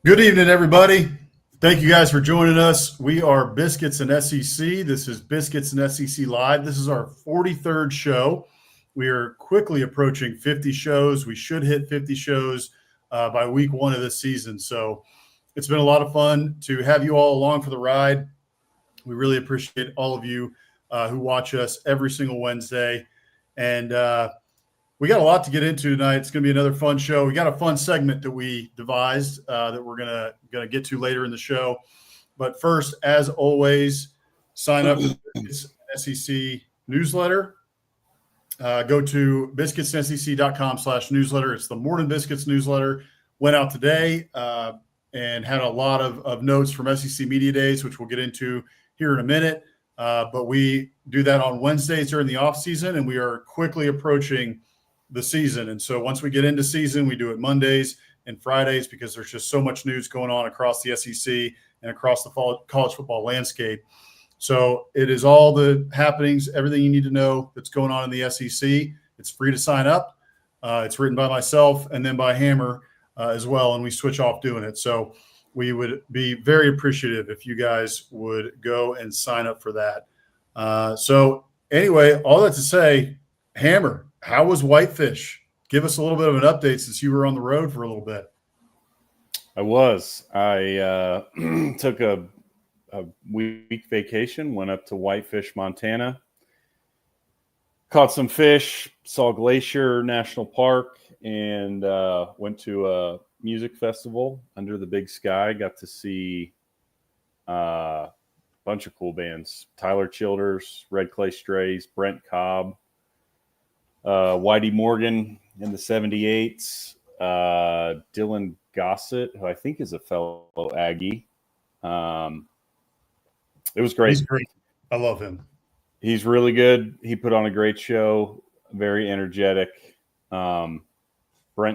Good evening, everybody. Thank you guys for joining us. We are Biscuits and SEC. This is Biscuits and SEC Live. This is our 43rd show. We are quickly approaching 50 shows. We should hit 50 shows by week one of this season. So it's been a lot of fun to have you all along for the ride. We really appreciate all of you who watch us every single Wednesday. And we got a lot to get into tonight. It's going to be another fun show. We got a fun segment that we devised that we're gonna get to later in the show. But first, as always, sign up for the SEC newsletter. Go to biscuitssec.com/newsletter. It's the Morning Biscuits newsletter. Went out today and had a lot of notes from SEC Media Days, which we'll get into here in a minute. But we do that on Wednesdays during the off season, and we are quickly approaching the season. And so once we get into season, we do it Mondays and Fridays because there's just so much news going on across the SEC and across the college football landscape. So it is all the happenings, everything you need to know that's going on in the SEC. It's free to sign up. It's written by myself and then by Hammer as well, and we switch off doing it. So we would be very appreciative if you guys would go and sign up for that. So anyway, all that to say, Hammer, how was Whitefish? Give us a little bit of an update since you were on the road for a little bit. I took a week vacation, went up to Whitefish, Montana, caught some fish, saw Glacier National Park, and went to a music festival under the big sky. Got to see a bunch of cool bands: Tyler Childers, Red Clay Strays, Brent Cobb, Whitey Morgan in the 78s, Dylan Gossett, who I think is a fellow Aggie. It was great. He's great. I love him. He's really good. He put on a great show, very energetic. Brent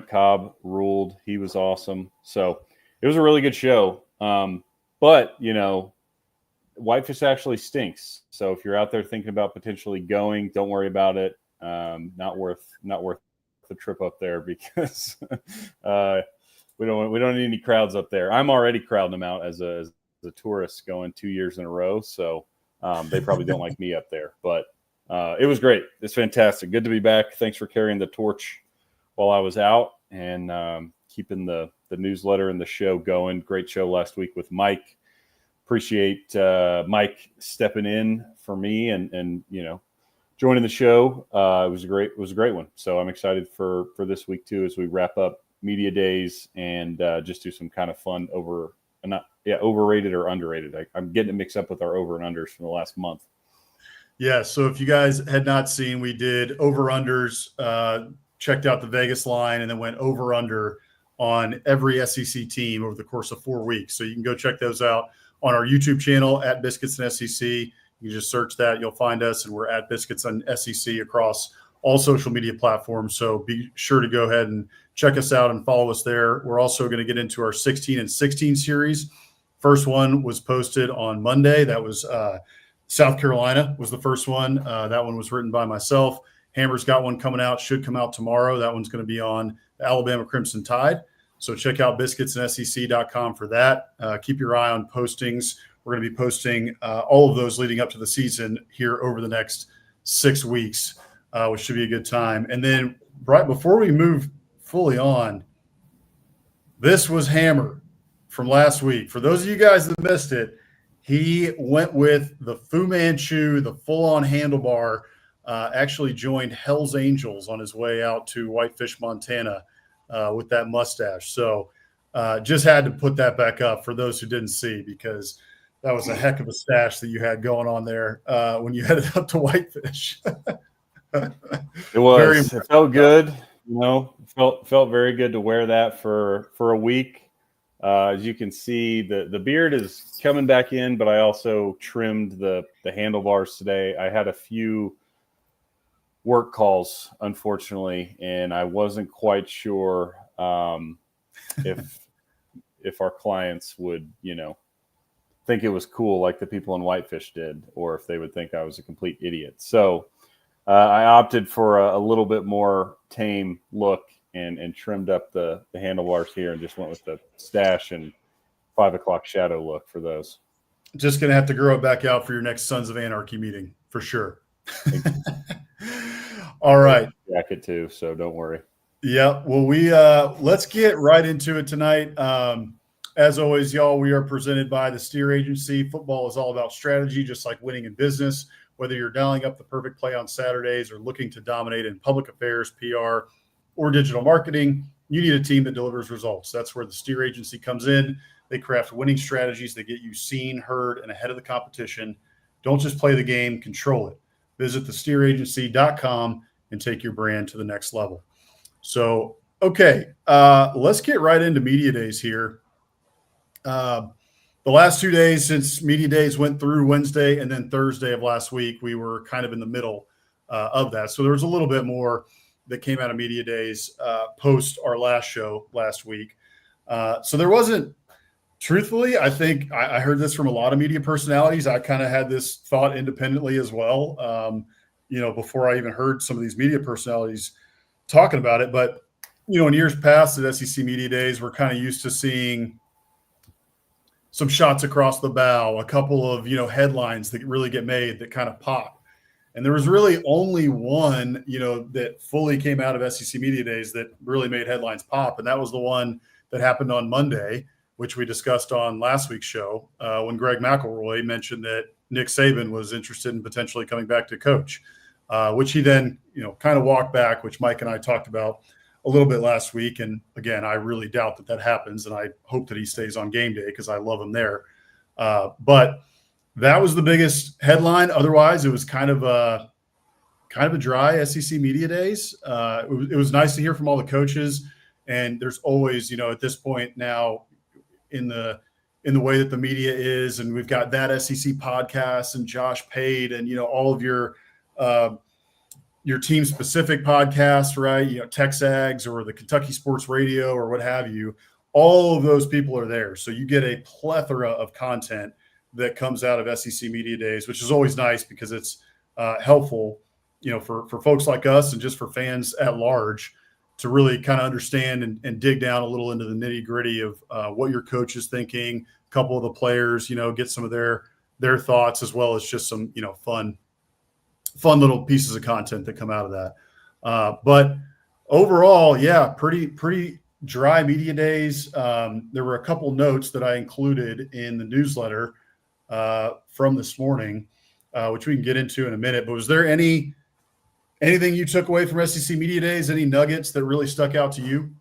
Cobb ruled. He was awesome. So it was a really good show. But, you know, Whitefish actually stinks. So if you're out there thinking about potentially going, don't worry about it. Not worth the trip up there because we don't need any crowds up there. I'm already crowding them out as a tourist going 2 years in a row, so they probably don't like me up there. But it was great. It's fantastic. Good to be back. Thanks for carrying the torch while I was out and keeping the newsletter and the show going. Great show last week with Mike. Appreciate Mike stepping in for me and you know, joining the show. It was a great one. So I'm excited for this week too, as we wrap up media days and just do some kind of fun overrated or underrated. I'm getting it mixed up with our over and unders from the last month. Yeah. So if you guys had not seen, we did over unders, checked out the Vegas line, and then went over under on every SEC team over the course of 4 weeks. So you can go check those out on our YouTube channel at Biscuits and SEC. You just search that, you'll find us, and we're at Biscuits and SEC across all social media platforms. So be sure to go ahead and check us out and follow us there. We're also going to get into our 16 and 16 series. First one was posted on Monday. That was South Carolina was the first one. That one was written by myself. Hammer's got one coming out, should come out tomorrow. That one's going to be on the Alabama Crimson Tide. So check out biscuitsandsec.com for that. Keep your eye on postings. We're going to be posting all of those leading up to the season here over the next 6 weeks, which should be a good time. And then right before we move fully on, this was Hammer from last week. For those of you guys that missed it, he went with the Fu Manchu, the full-on handlebar, actually joined Hell's Angels on his way out to Whitefish, Montana with that mustache. So just had to put that back up for those who didn't see, because that was a heck of a stash that you had going on there when you headed up to Whitefish. It was. It felt good. You know, felt very good to wear that for a week. As you can see, the beard is coming back in, but I also trimmed the handlebars today. I had a few work calls, unfortunately, and I wasn't quite sure if our clients would, you know, think it was cool like the people in Whitefish did, or if they would think I was a complete idiot. So I opted for a little bit more tame look and trimmed up the handlebars here and just went with the stash and 5 o'clock shadow look for those. Just going to have to grow it back out for your next Sons of Anarchy meeting for sure. All right. Jacket too, so don't worry. Yeah. Well, let's get right into it tonight. As always, y'all, we are presented by the Steer Agency. Football is all about strategy, just like winning in business. Whether you're dialing up the perfect play on Saturdays or looking to dominate in public affairs, PR, or digital marketing, you need a team that delivers results. That's where the Steer Agency comes in. They craft winning strategies that get you seen, heard, and ahead of the competition. Don't just play the game, control it. Visit thesteeragency.com and take your brand to the next level. So, okay, let's get right into media days here. The last 2 days since media days went through Wednesday and then Thursday of last week, we were kind of in the middle of that. So there was a little bit more that came out of media days post our last show last week. So there wasn't, truthfully, I think I heard this from a lot of media personalities. I kind of had this thought independently as well, before I even heard some of these media personalities talking about it. But, in years past at SEC media days, we're kind of used to seeing some shots across the bow, a couple of, headlines that really get made that kind of pop. And there was really only one, that fully came out of SEC media days that really made headlines pop. And that was the one that happened on Monday, which we discussed on last week's show, when Greg McElroy mentioned that Nick Saban was interested in potentially coming back to coach, which he then, kind of walked back, which Mike and I talked about a little bit last week. And again, I really doubt that happens. And I hope that he stays on game day because I love him there. But that was the biggest headline. Otherwise, it was kind of a dry SEC media days. It was nice to hear from all the coaches. And there's always, at this point now in the way that the media is, and we've got That SEC podcast and Josh Pate and, all of your team specific podcasts, right? Texags or the Kentucky Sports Radio or what have you. All of those people are there. So you get a plethora of content that comes out of SEC media days, which is always nice because it's helpful, for folks like us and just for fans at large to really kind of understand and dig down a little into the nitty gritty of what your coach is thinking, a couple of the players, get some of their thoughts, as well as just some, fun little pieces of content that come out of that. But overall, yeah, pretty dry media days. There were a couple notes that I included in the newsletter from this morning, which we can get into in a minute. But was there anything you took away from SEC media days? Any nuggets that really stuck out to you?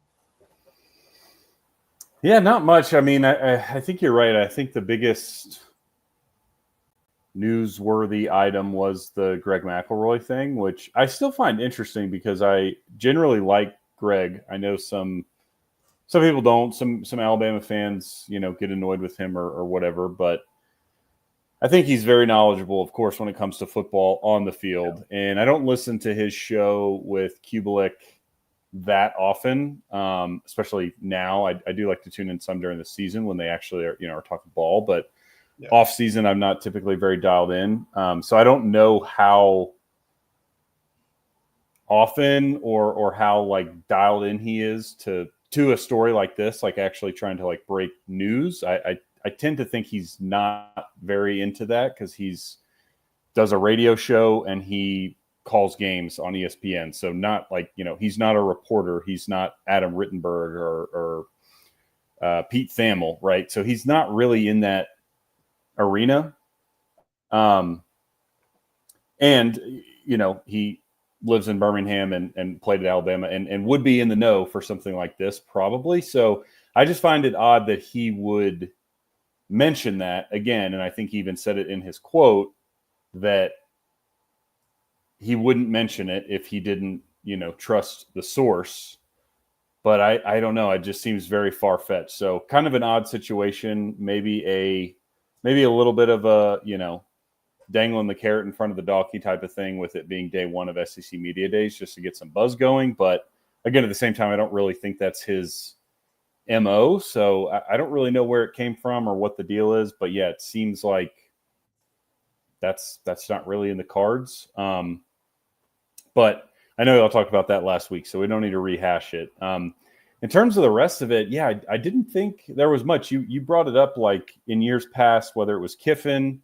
Yeah, not much. I mean, I think you're right. I think the biggest newsworthy item was the Greg McElroy thing, which I still find interesting because I generally like Greg. I know some people don't. Some Alabama fans, get annoyed with him or whatever, but I think he's very knowledgeable, of course, when it comes to football on the field. Yeah. And I don't listen to his show with Kubelik that often, especially now. I do like to tune in some during the season when they actually are talking ball, but yeah. Off season, I'm not typically very dialed in. So I don't know how often or how dialed in he is to a story like this, actually trying to break news. I tend to think he's not very into that because does a radio show and he calls games on ESPN. So not he's not a reporter. He's not Adam Rittenberg or Pete Thamel, right? So he's not really in that arena. And he lives in Birmingham and played at Alabama and would be in the know for something like this probably. So I just find it odd that he would mention that again. And I think he even said it in his quote that he wouldn't mention it if he didn't, trust the source. But I don't know. It just seems very far-fetched. So kind of an odd situation, maybe a little bit of a, dangling the carrot in front of the donkey type of thing with it being day one of SEC media days just to get some buzz going. But again, at the same time, I don't really think that's his MO. So I don't really know where it came from or what the deal is. But yeah, it seems like that's not really in the cards. But I know y'all talked about that last week, so we don't need to rehash it. In terms of the rest of it, yeah, I didn't think there was much. You brought it up like in years past, whether it was Kiffin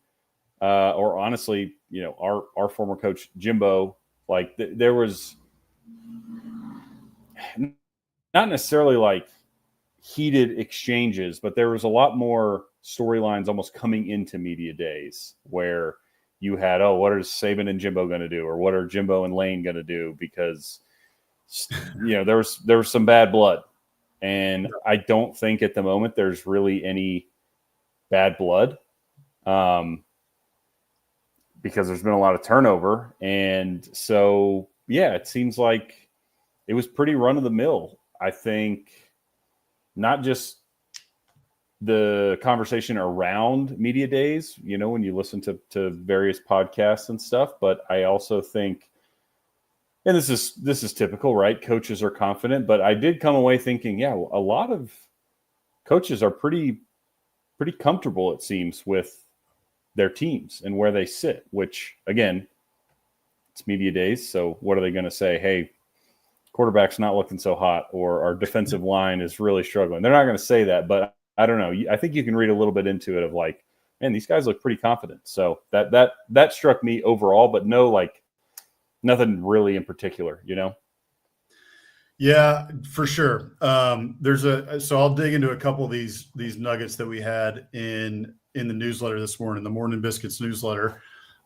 or honestly, our former coach Jimbo. Like there was not necessarily like heated exchanges, but there was a lot more storylines almost coming into media days where you had, what are Saban and Jimbo going to do, or what are Jimbo and Lane going to do? Because there was some bad blood, and I don't think at the moment there's really any bad blood, because there's been a lot of turnover, and so it seems like it was pretty run of the mill. I think not just the conversation around media days, when you listen to various podcasts and stuff, but I also think, and this is typical, right? Coaches are confident, but I did come away thinking, a lot of coaches are pretty comfortable, it seems, with their teams and where they sit, which again, it's media days. So what are they going to say? Hey, quarterback's not looking so hot, or our defensive line is really struggling. They're not going to say that, but I don't know. I think you can read a little bit into it of like, man, these guys look pretty confident. So that struck me overall, but nothing really in particular, Yeah, for sure. So I'll dig into a couple of these nuggets that we had in the newsletter this morning, the Morning Biscuits newsletter.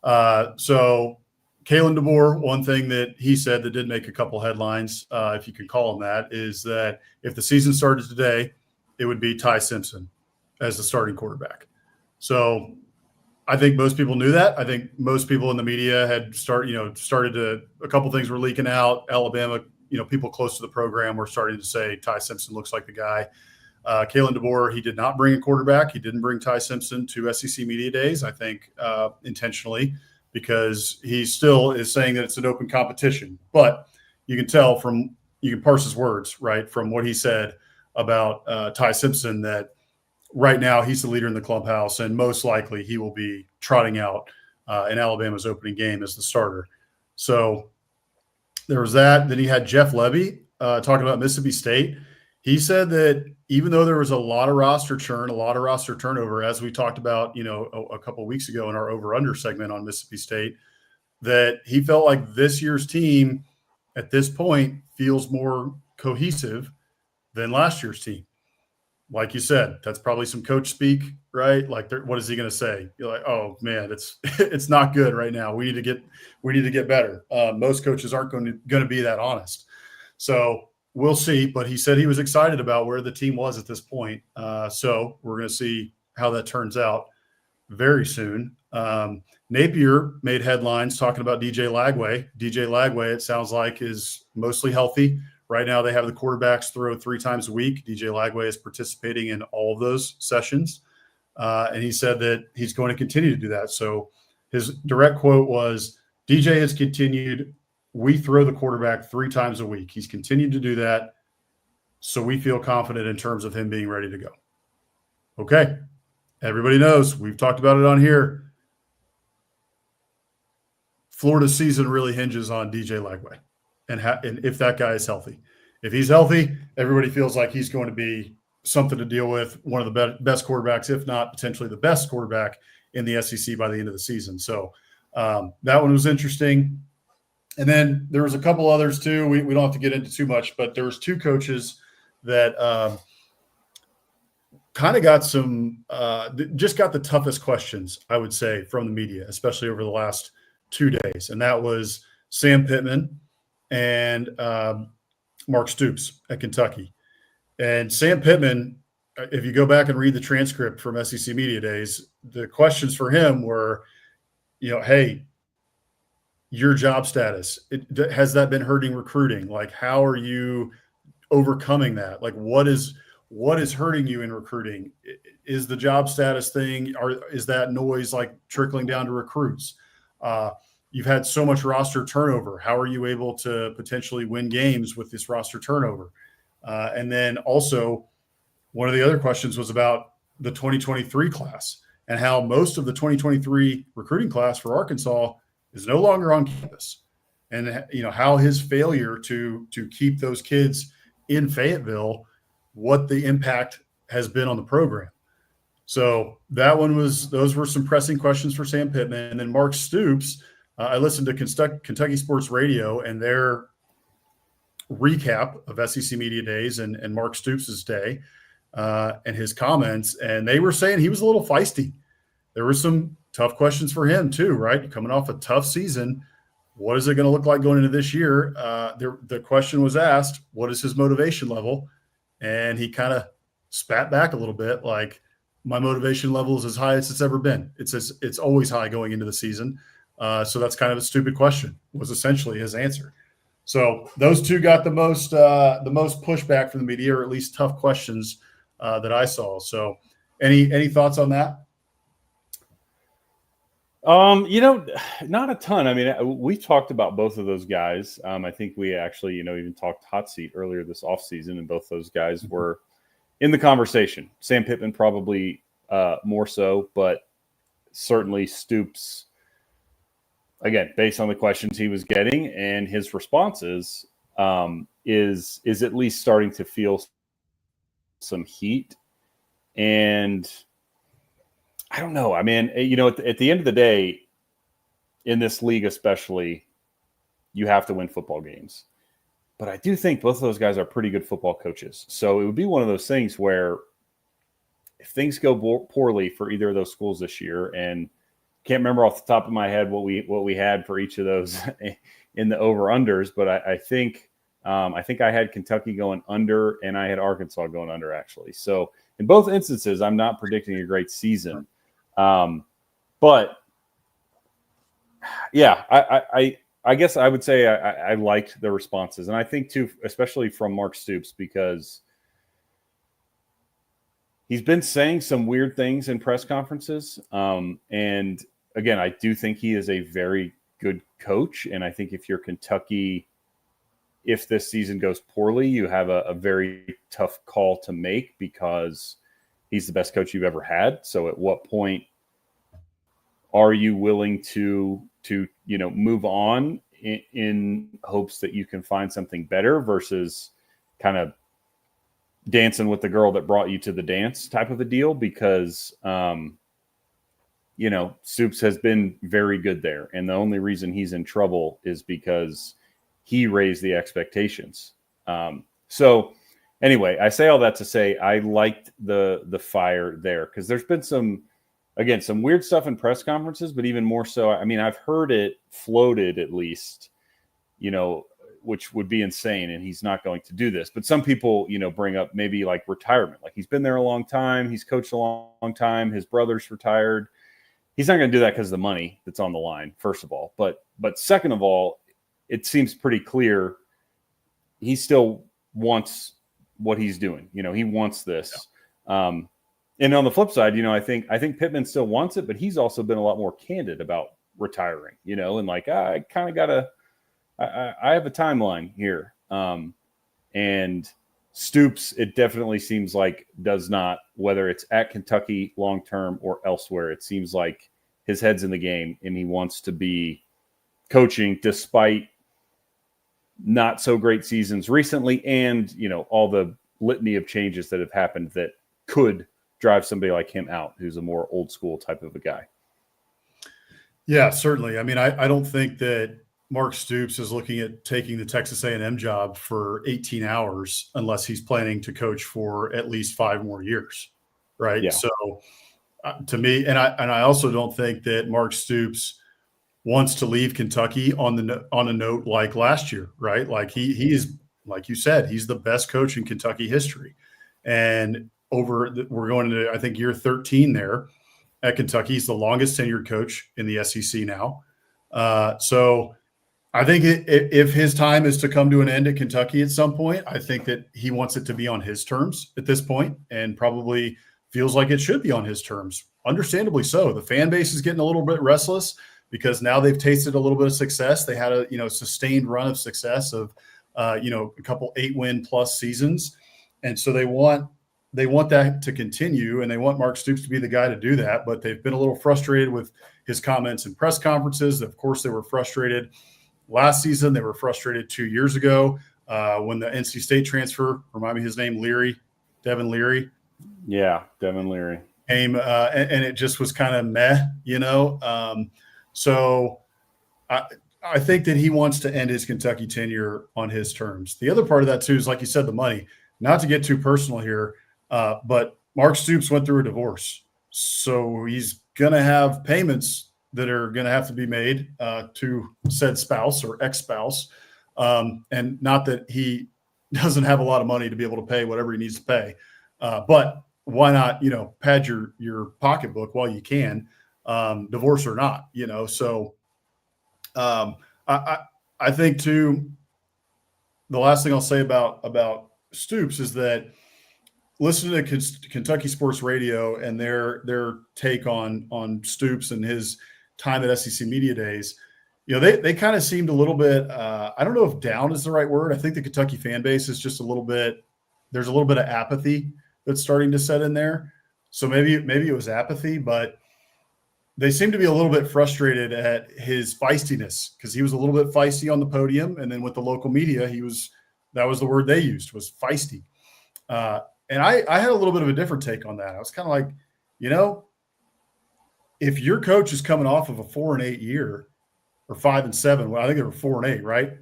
So Kalen DeBoer, one thing that he said that did make a couple headlines, if you could call them that, is that if the season started today, it would be Ty Simpson as the starting quarterback. So I think most people knew that. I think most people in the media had a couple things were leaking out. Alabama, people close to the program were starting to say Ty Simpson looks like the guy. Kalen DeBoer, he did not bring a quarterback. He didn't bring Ty Simpson to SEC Media Days, I think, intentionally, because he still is saying that it's an open competition. But you can tell you can parse his words, right, from what he said about Ty Simpson, that right now he's the leader in the clubhouse, and most likely he will be trotting out in Alabama's opening game as the starter. So there was that. Then he had Jeff Lebby talking about Mississippi State. He said that even though there was a lot of roster churn, a lot of roster turnover, as we talked about, a couple of weeks ago in our over-under segment on Mississippi State, that he felt like this year's team at this point feels more cohesive than last year's team. Like you said, that's probably some coach speak, right? Like, what is he going to say? You're like, oh man, it's not good right now. We need to get better. Most coaches aren't going to be that honest. So we'll see. But he said he was excited about where the team was at this point. So we're going to see how that turns out very soon. Napier made headlines talking about DJ Lagway. DJ Lagway, it sounds like, is mostly healthy. Right now, they have the quarterbacks throw 3 times a week. DJ Lagway is participating in all of those sessions. And he said that he's going to continue to do that. So his direct quote was, DJ has continued. We throw the quarterback 3 times a week. He's continued to do that. So we feel confident in terms of him being ready to go. Okay. Everybody knows. We've talked about it on here. Florida's season really hinges on DJ Lagway. And if that guy is healthy. If he's healthy, everybody feels like he's going to be something to deal with, one of the best quarterbacks, if not potentially the best quarterback in the SEC by the end of the season. So that one was interesting. And then there was a couple others too. We don't have to get into too much, but there was 2 coaches that kind of got just got the toughest questions, I would say, from the media, especially over the last 2 days. And that was Sam Pittman and Mark Stoops at Kentucky. And Sam Pittman, if you go back and read the transcript from SEC Media Days, the questions for him were, hey, your job status, has that been hurting recruiting? Like, how are you overcoming that? Like, what is hurting you in recruiting? Is the job status thing, or is that noise like trickling down to recruits? You've had so much roster turnover. How are you able to potentially win games with this roster turnover? And then also, one of the other questions was about the 2023 class and how most of the 2023 recruiting class for Arkansas is no longer on campus. and how his failure to keep those kids in Fayetteville, what the impact has been on the program. So those were some pressing questions for Sam Pittman. And then Mark Stoops, I listened to Kentucky Sports Radio and their recap of SEC Media Days and Mark Stoops' day and his comments, and they were saying he was a little feisty. There were some tough questions for him too, right? Coming off a tough season, what is it going to look like going into this year? The question was asked, what is his motivation level? And he kind of spat back a little bit, like, my motivation level is as high as it's ever been. It's always high going into the season. So that's kind of a stupid question, was essentially his answer. So those two got the most pushback from the media, or at least tough questions that I saw. So any thoughts on that? Not a ton. I mean, we talked about both of those guys. I think we actually, even talked hot seat earlier this offseason, and both those guys were in the conversation. Sam Pittman probably more so, but certainly Stoops, again, based on the questions he was getting and his responses, is at least starting to feel some heat. And I don't know. I mean, at the end of the day, in this league especially, you have to win football games. But I do think both of those guys are pretty good football coaches. So it would be one of those things where if things go poorly for either of those schools this year, and can't remember off the top of my head what we had for each of those in the over-unders, but I think I had Kentucky going under and I had Arkansas going under, actually. So in both instances, I'm not predicting a great season. But yeah, I guess I would say I liked the responses. And I think too, especially from Mark Stoops, because he's been saying some weird things in press conferences. And again, I do think he is a very good coach. And I think if you're Kentucky, if this season goes poorly, you have a very tough call to make, because he's the best coach you've ever had. So at what point are you willing to move on in hopes that you can find something better, versus kind of dancing with the girl that brought you to the dance type of a deal? Because, Stoops has been very good there. And the only reason he's in trouble is because he raised the expectations. So anyway, I say all that to say I liked the fire there, because there's been some weird stuff in press conferences, but even more so, I mean, I've heard it floated at least, which would be insane, and he's not going to do this. But some people, bring up maybe like retirement. Like, he's been there a long time. He's coached a long time. His brother's retired. He's not going to do that because of the money that's on the line, first of all. But second of all, it seems pretty clear he still wants what he's doing. He wants this. Yeah. And on the flip side, I think Pittman still wants it, but he's also been a lot more candid about retiring, and like, I kind of I have a timeline here. And Stoops, it definitely seems like, does not, whether it's at Kentucky long-term or elsewhere, it seems like his head's in the game and he wants to be coaching despite not so great seasons recently. And, all the litany of changes that have happened that could drive somebody like him out, who's a more old school type of a guy. Yeah, certainly. I mean, I don't think that Mark Stoops is looking at taking the Texas A&M job for 18 hours unless he's planning to coach for at least 5 more years, right? Yeah. So to me, and I also don't think that Mark Stoops wants to leave Kentucky on a note like last year, right? Like he is, like you said, he's the best coach in Kentucky history, and we're going into, I think, year 13 there at Kentucky. He's the longest tenured coach in the SEC now. So I think if his time is to come to an end at Kentucky at some point, I think that he wants it to be on his terms at this point, and probably feels like it should be on his terms. Understandably so. The fan base is getting a little bit restless because now they've tasted a little bit of success. They had a sustained run of success of a couple 8-win plus seasons, and so they want that to continue, and they want Mark Stoops to be the guy to do that. But they've been a little frustrated with his comments in press conferences. Of course, they were frustrated last season. They were frustrated 2 years ago when the NC State transfer, remind me his name, Devin Leary. Yeah, Devin Leary. Came, and it just was kind of meh, So I think that he wants to end his Kentucky tenure on his terms. The other part of that, too, is, like you said, the money. Not to get too personal here, but Mark Stoops went through a divorce. So he's going to have payments that are going to have to be made to said spouse or ex-spouse. And not that he doesn't have a lot of money to be able to pay whatever he needs to pay. But why not, pad your pocketbook while you can, divorce or not, So I think, too, the last thing I'll say about Stoops is that listening to Kentucky Sports Radio and their take on Stoops and his time at SEC Media Days, they kind of seemed a little bit, I don't know if down is the right word. I think the Kentucky fan base is just there's a little bit of apathy that's starting to set in there. So maybe it was apathy, but they seem to be a little bit frustrated at his feistiness because he was a little bit feisty on the podium. And then with the local media, that was the word they used, was feisty. And I had a little bit of a different take on that. I was kind of like, if your coach is coming off of a 4-8 year or 5-7, well, I think they were 4-8, right?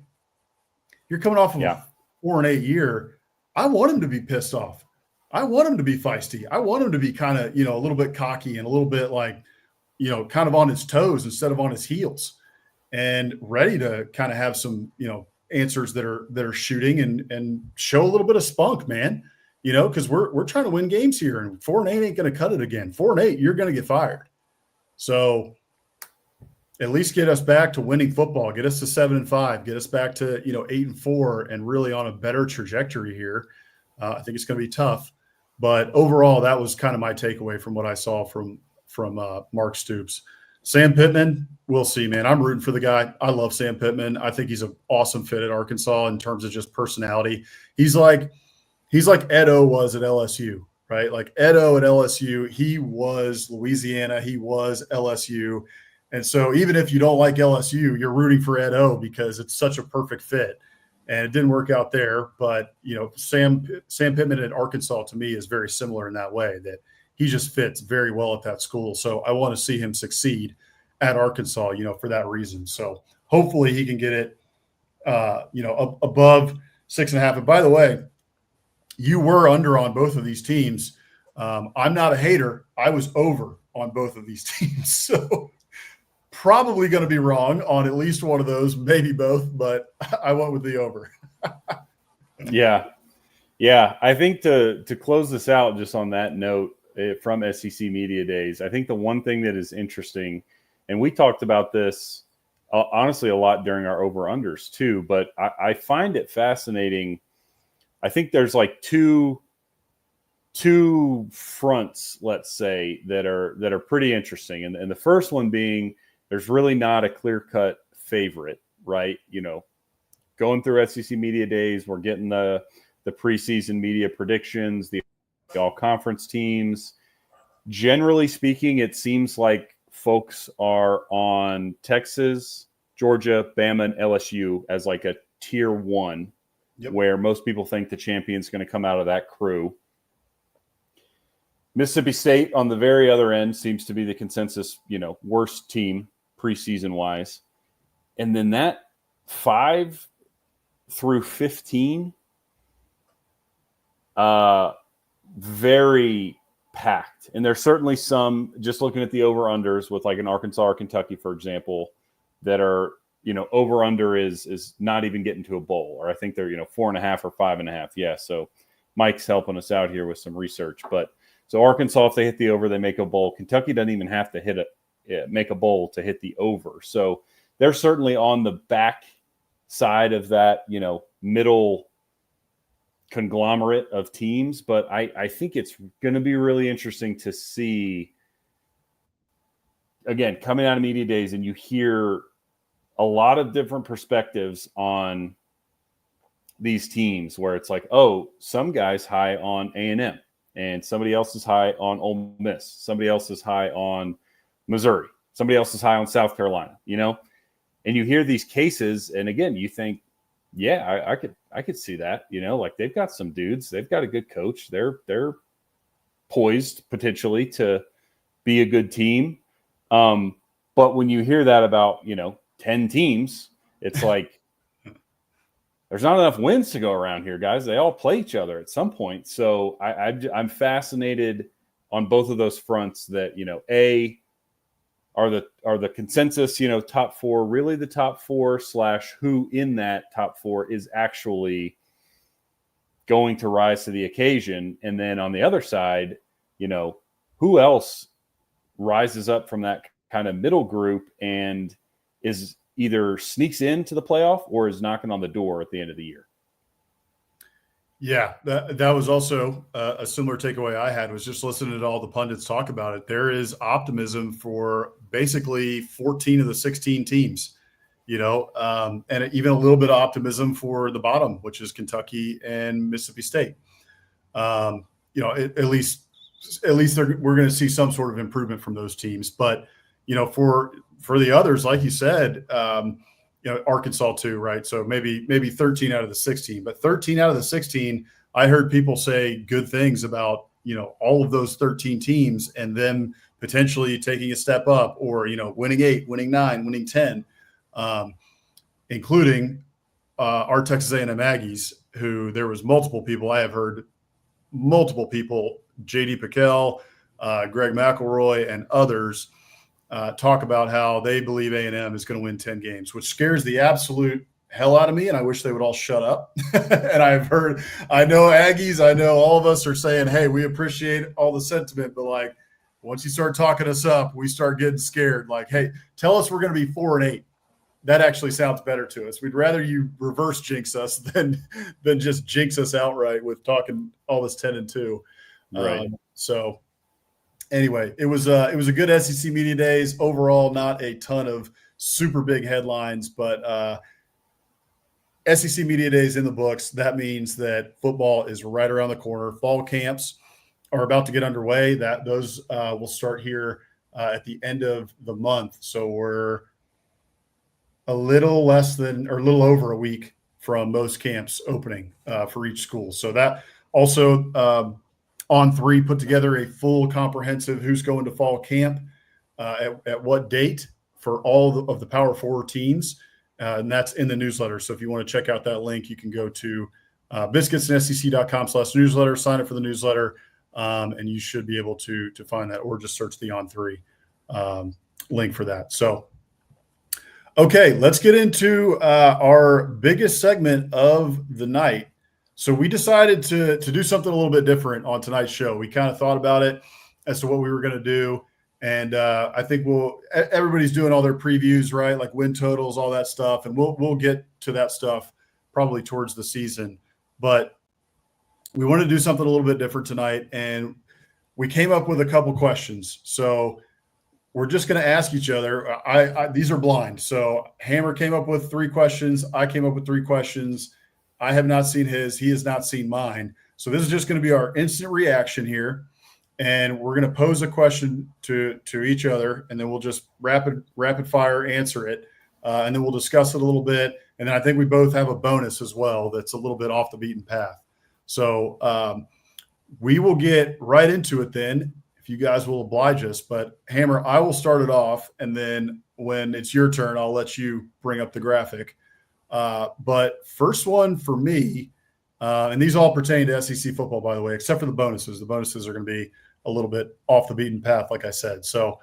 You're coming off of a 4-8 year. I want him to be pissed off. I want him to be feisty. I want him to be kind of, a little bit cocky and a little bit like, kind of on his toes instead of on his heels, and ready to kind of have some, answers that are shooting and show a little bit of spunk, man. Because we're trying to win games here, and 4-8 ain't going to cut it again. 4-8, you're going to get fired. So at least get us back to winning football. Get us to 7-5. Get us back to 8-4, and really on a better trajectory here. I think it's going to be tough, but overall, that was kind of my takeaway from what I saw from Mark Stoops. Sam Pittman, we'll see, man. I'm rooting for the guy. I love Sam Pittman. I think he's an awesome fit at Arkansas in terms of just personality. He's like Edo was at LSU, right? Like Edo at LSU, he was Louisiana, he was LSU. And so even if you don't like LSU, you're rooting for Edo because it's such a perfect fit. And it didn't work out there. But, Sam Pittman at Arkansas to me is very similar in that way, that he just fits very well at that school. So I want to see him succeed at Arkansas, for that reason. So hopefully he can get it, above 6.5. And by the way, you were under on both of these teams. I'm not a hater. I was over on both of these teams. So probably going to be wrong on at least one of those, maybe both, but I went with the over. Yeah. I think to close this out, just on that note, from SEC Media Days, I think the one thing that is interesting, and we talked about this honestly a lot during our over-unders too, but I find it fascinating. I think there's like two fronts, let's say, that are pretty interesting. And the first one being, there's really not a clear-cut favorite, right? Going through SEC Media Days, we're getting the preseason media predictions, the all-conference teams. Generally speaking, it seems like folks are on Texas, Georgia, Bama, and LSU as like a tier 1, where most people think the champion's going to come out of that crew. Mississippi State on the very other end seems to be the consensus, worst team preseason-wise. And then that 5 through 15, very packed. And there's certainly some, just looking at the over-unders with like an Arkansas or Kentucky, for example, that are, over-under is not even getting to a bowl. Or I think they're, 4.5 or 5.5. Yeah, so Mike's helping us out here with some research. But so Arkansas, if they hit the over, they make a bowl. Kentucky doesn't even have to make a bowl to hit the over. So they're certainly on the back side of that, middle conglomerate of teams. But I think it's going to be really interesting to see, again, coming out of media days, and you hear a lot of different perspectives on these teams where it's like, oh, some guys high on A&M and somebody else is high on Ole Miss. Somebody else is high on Missouri. Somebody else is high on South Carolina, And you hear these cases, and again, you think, yeah, I could see that. Like they've got some dudes, they've got a good coach, they're poised potentially to be a good team. But when you hear that about 10 teams, it's like there's not enough wins to go around here, guys. They all play each other at some point. So I'm fascinated on both of those fronts that are the consensus top four really the top four / who in that top four is actually going to rise to the occasion, and then on the other side, who else rises up from that kind of middle group and is either sneaks into the playoff or is knocking on the door at the end of the year. Yeah, that was also a similar takeaway I had, was just listening to all the pundits talk about it. There is optimism for basically 14 of the 16 teams, and even a little bit of optimism for the bottom, which is Kentucky and Mississippi State. At least we're going to see some sort of improvement from those teams. But, for the others, like you said, Arkansas too, right? So maybe 13 out of the 16, but 13 out of the 16, I heard people say good things about, all of those 13 teams and them potentially taking a step up, or, winning 8, winning 9, winning 10, including our Texas A&M Aggies, who there was multiple people. I have heard multiple people, J.D. Pickell, Greg McElroy, and others talk about how they believe A&M is going to win 10 games, which scares the absolute hell out of me. And I wish they would all shut up. And I know Aggies, I know all of us are saying, hey, we appreciate all the sentiment, but like, once you start talking us up, we start getting scared. Like, hey, tell us we're going to be 4-8. That actually sounds better to us. We'd rather you reverse jinx us than just jinx us outright with talking all this 10-2. Right. So anyway, it was a good SEC Media Days overall. Not a ton of super big headlines, but SEC Media Days in the books. That means that football is right around the corner. Fall camps are about to get underway. Those will start here at the end of the month. So we're a little over a week from most camps opening for each school. So that also On3 put together a full comprehensive who's going to fall camp at what date for all of the Power 4 teams. And that's in the newsletter. So if you want to check out that link, you can go to biscuitssec.com/newsletter, sign up for the newsletter, and you should be able to find that, or just search the On3 link for that. So, okay, let's get into our biggest segment of the night. So we decided to do something a little bit different on tonight's show. We kind of thought about it as to what we were going to do. And I think everybody's doing all their previews, right? Like win totals, all that stuff. And we'll get to that stuff probably towards the season. But we want to do something a little bit different tonight. And we came up with a couple questions. So we're just going to ask each other. These are blind. So Hammer came up with 3 questions. I came up with 3 questions. I have not seen his. He has not seen mine. So this is just going to be our instant reaction here. And we're going to pose a question to each other, and then we'll just rapid fire answer it. And then we'll discuss it a little bit. And then I think we both have a bonus as well that's a little bit off the beaten path. So we will get right into it then, if you guys will oblige us. But Hammer, I will start it off, and then when it's your turn, I'll let you bring up the graphic. But first one for me, and these all pertain to SEC football, by the way, except for the bonuses. The bonuses are going to be a little bit off the beaten path, like I said. So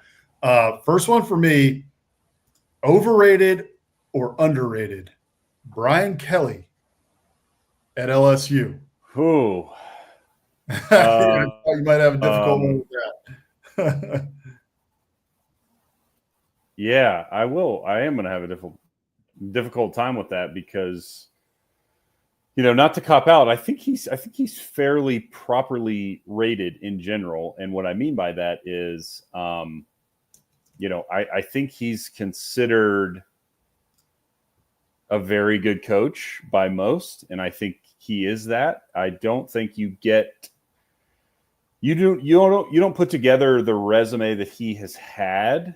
first one for me, overrated or underrated? Brian Kelly at LSU. Who? I thought you might have a difficult one with that. Yeah, I will. I am going to have a difficult time with that because, not to cop out, I think he's fairly properly rated in general. And what I mean by that is, I think he's considered a very good coach by most, and I think he is that. I don't think you don't put together the resume that he has had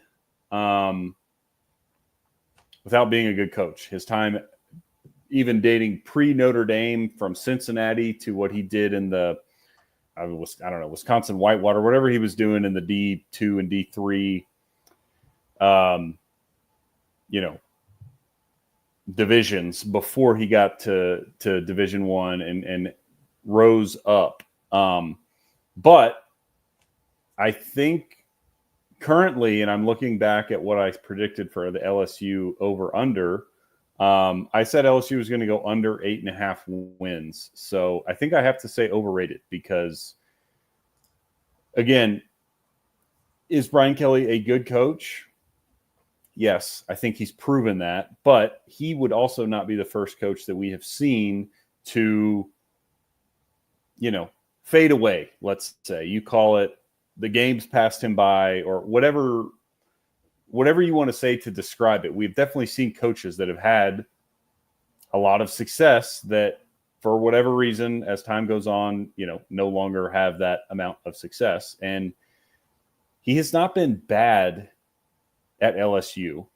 without being a good coach. His time, even dating pre-Notre Dame, from Cincinnati to what he did in the, I don't know, Wisconsin Whitewater, whatever he was doing in the D2 and D3, divisions before he got to Division I and rose up. But I think currently, and I'm looking back at what I predicted for the LSU over-under, I said LSU was going to go under 8.5 wins. So I think I have to say overrated because, again, is Brian Kelly a good coach? Yes, I think he's proven that. But he would also not be the first coach that we have seen to, fade away, let's say. You call it the games passed him by or whatever you want to say to describe it. We've definitely seen coaches that have had a lot of success that for whatever reason, as time goes on, no longer have that amount of success. And he has not been bad at LSU,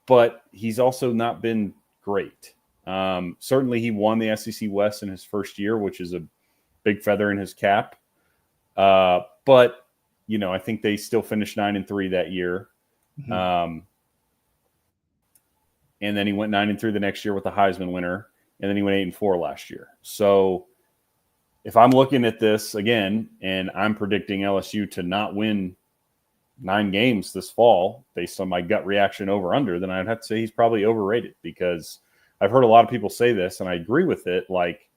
but he's also not been great. Certainly he won the SEC West in his first year, which is a big feather in his cap. But, I think they still finished 9-3 that year. Mm-hmm. And then he went 9-3 the next year with the Heisman winner. And then he went 8-4 last year. So if I'm looking at this again, and I'm predicting LSU to not win 9 games this fall based on my gut reaction over under, then I'd have to say he's probably overrated, because I've heard a lot of people say this and I agree with it. Like,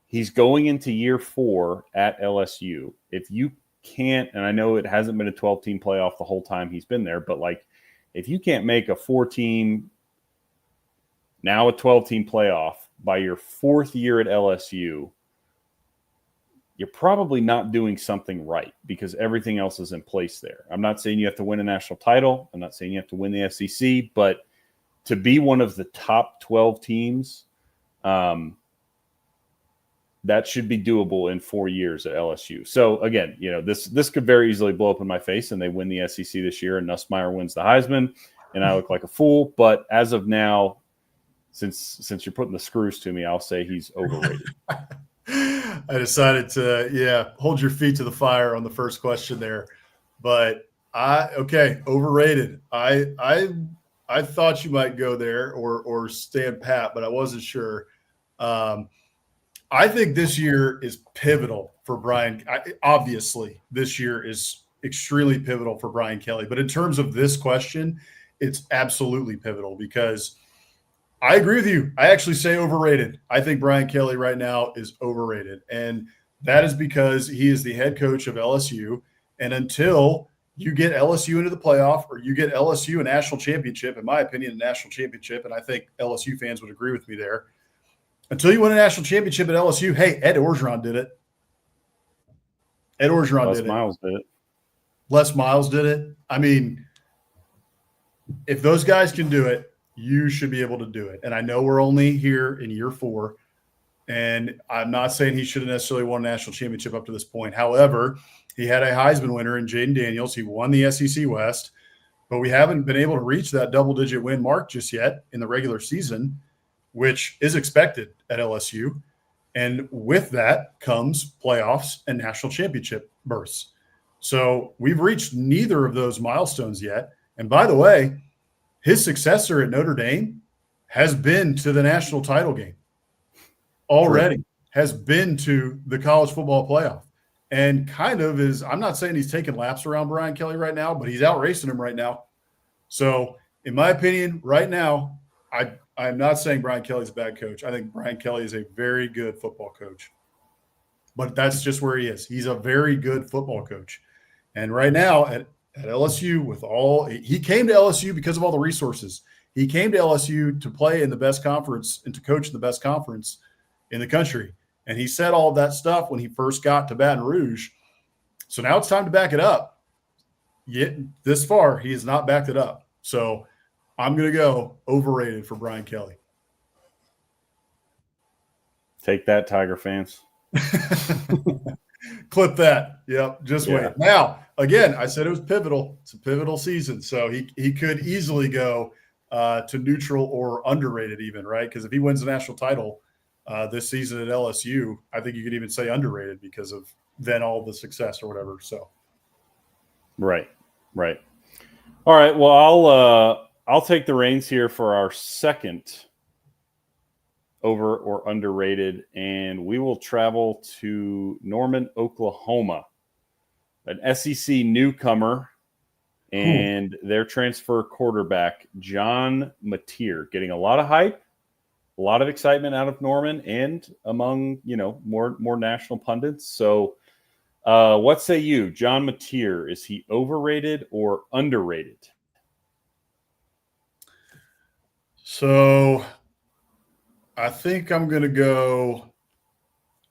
he's going into year 4 at LSU. If you can't, and I know it hasn't been a 12-team playoff the whole time he's been there, but like, if you can't make a 4-team, now a 12-team playoff by your 4th year at LSU, you're probably not doing something right, because everything else is in place there. I'm not saying you have to win a national title. I'm not saying you have to win the SEC, but to be one of the top 12 teams, that should be doable in 4 years at LSU. So again, this could very easily blow up in my face and they win the SEC this year and Nussmeier wins the Heisman and I look like a fool. But as of now, since you're putting the screws to me, I'll say he's overrated. I decided to, hold your feet to the fire on the first question there, but overrated. I thought you might go there or stand pat, but I wasn't sure. I think this year is pivotal for Brian. Obviously, this year is extremely pivotal for Brian Kelly. But in terms of this question, it's absolutely pivotal, because I agree with you. I actually say overrated. I think Brian Kelly right now is overrated. And that is because he is the head coach of LSU. And until you get LSU into the playoff, or you get LSU a national championship, in my opinion, a national championship, and I think LSU fans would agree with me there, until you win a national championship at LSU, hey, Ed Orgeron did it. Les Miles did it. Les Miles did it. I mean, if those guys can do it, you should be able to do it. And I know we're only here in year 4, and I'm not saying he should have necessarily won a national championship up to this point. However, he had a Heisman winner in Jaden Daniels. He won the SEC West, but we haven't been able to reach that double-digit win mark just yet in the regular season, which is expected at LSU. And with that comes playoffs and national championship berths. So we've reached neither of those milestones yet. And by the way, his successor at Notre Dame has been to the national title game already, has been to the college football playoff, and kind of is, I'm not saying he's taking laps around Brian Kelly right now, but he's out racing him right now. So in my opinion, right now, I'm not saying Brian Kelly's a bad coach. I think Brian Kelly is a very good football coach. But that's just where he is. He's a very good football coach. And right now at LSU, he came to LSU because of all the resources. He came to LSU to play in the best conference and to coach in the best conference in the country. And he said all of that stuff when he first got to Baton Rouge. So now it's time to back it up. Yet this far, he has not backed it up. So I'm going to go overrated for Brian Kelly. Take that, Tiger fans. Clip that. Yep. Just Yeah. wait. Now, again, I said it was pivotal. It's a pivotal season. So he could easily go to neutral or underrated even, right? Because if he wins the national title this season at LSU, I think you could even say underrated because of then all the success or whatever. So Right. All right. Well, I'll take the reins here for our second over or underrated, and we will travel to Norman, Oklahoma, an SEC newcomer, and their transfer quarterback, John Mateer, getting a lot of hype, a lot of excitement out of Norman and among, more national pundits. So what say you, John Mateer? Is he overrated or underrated? So I think I'm going to go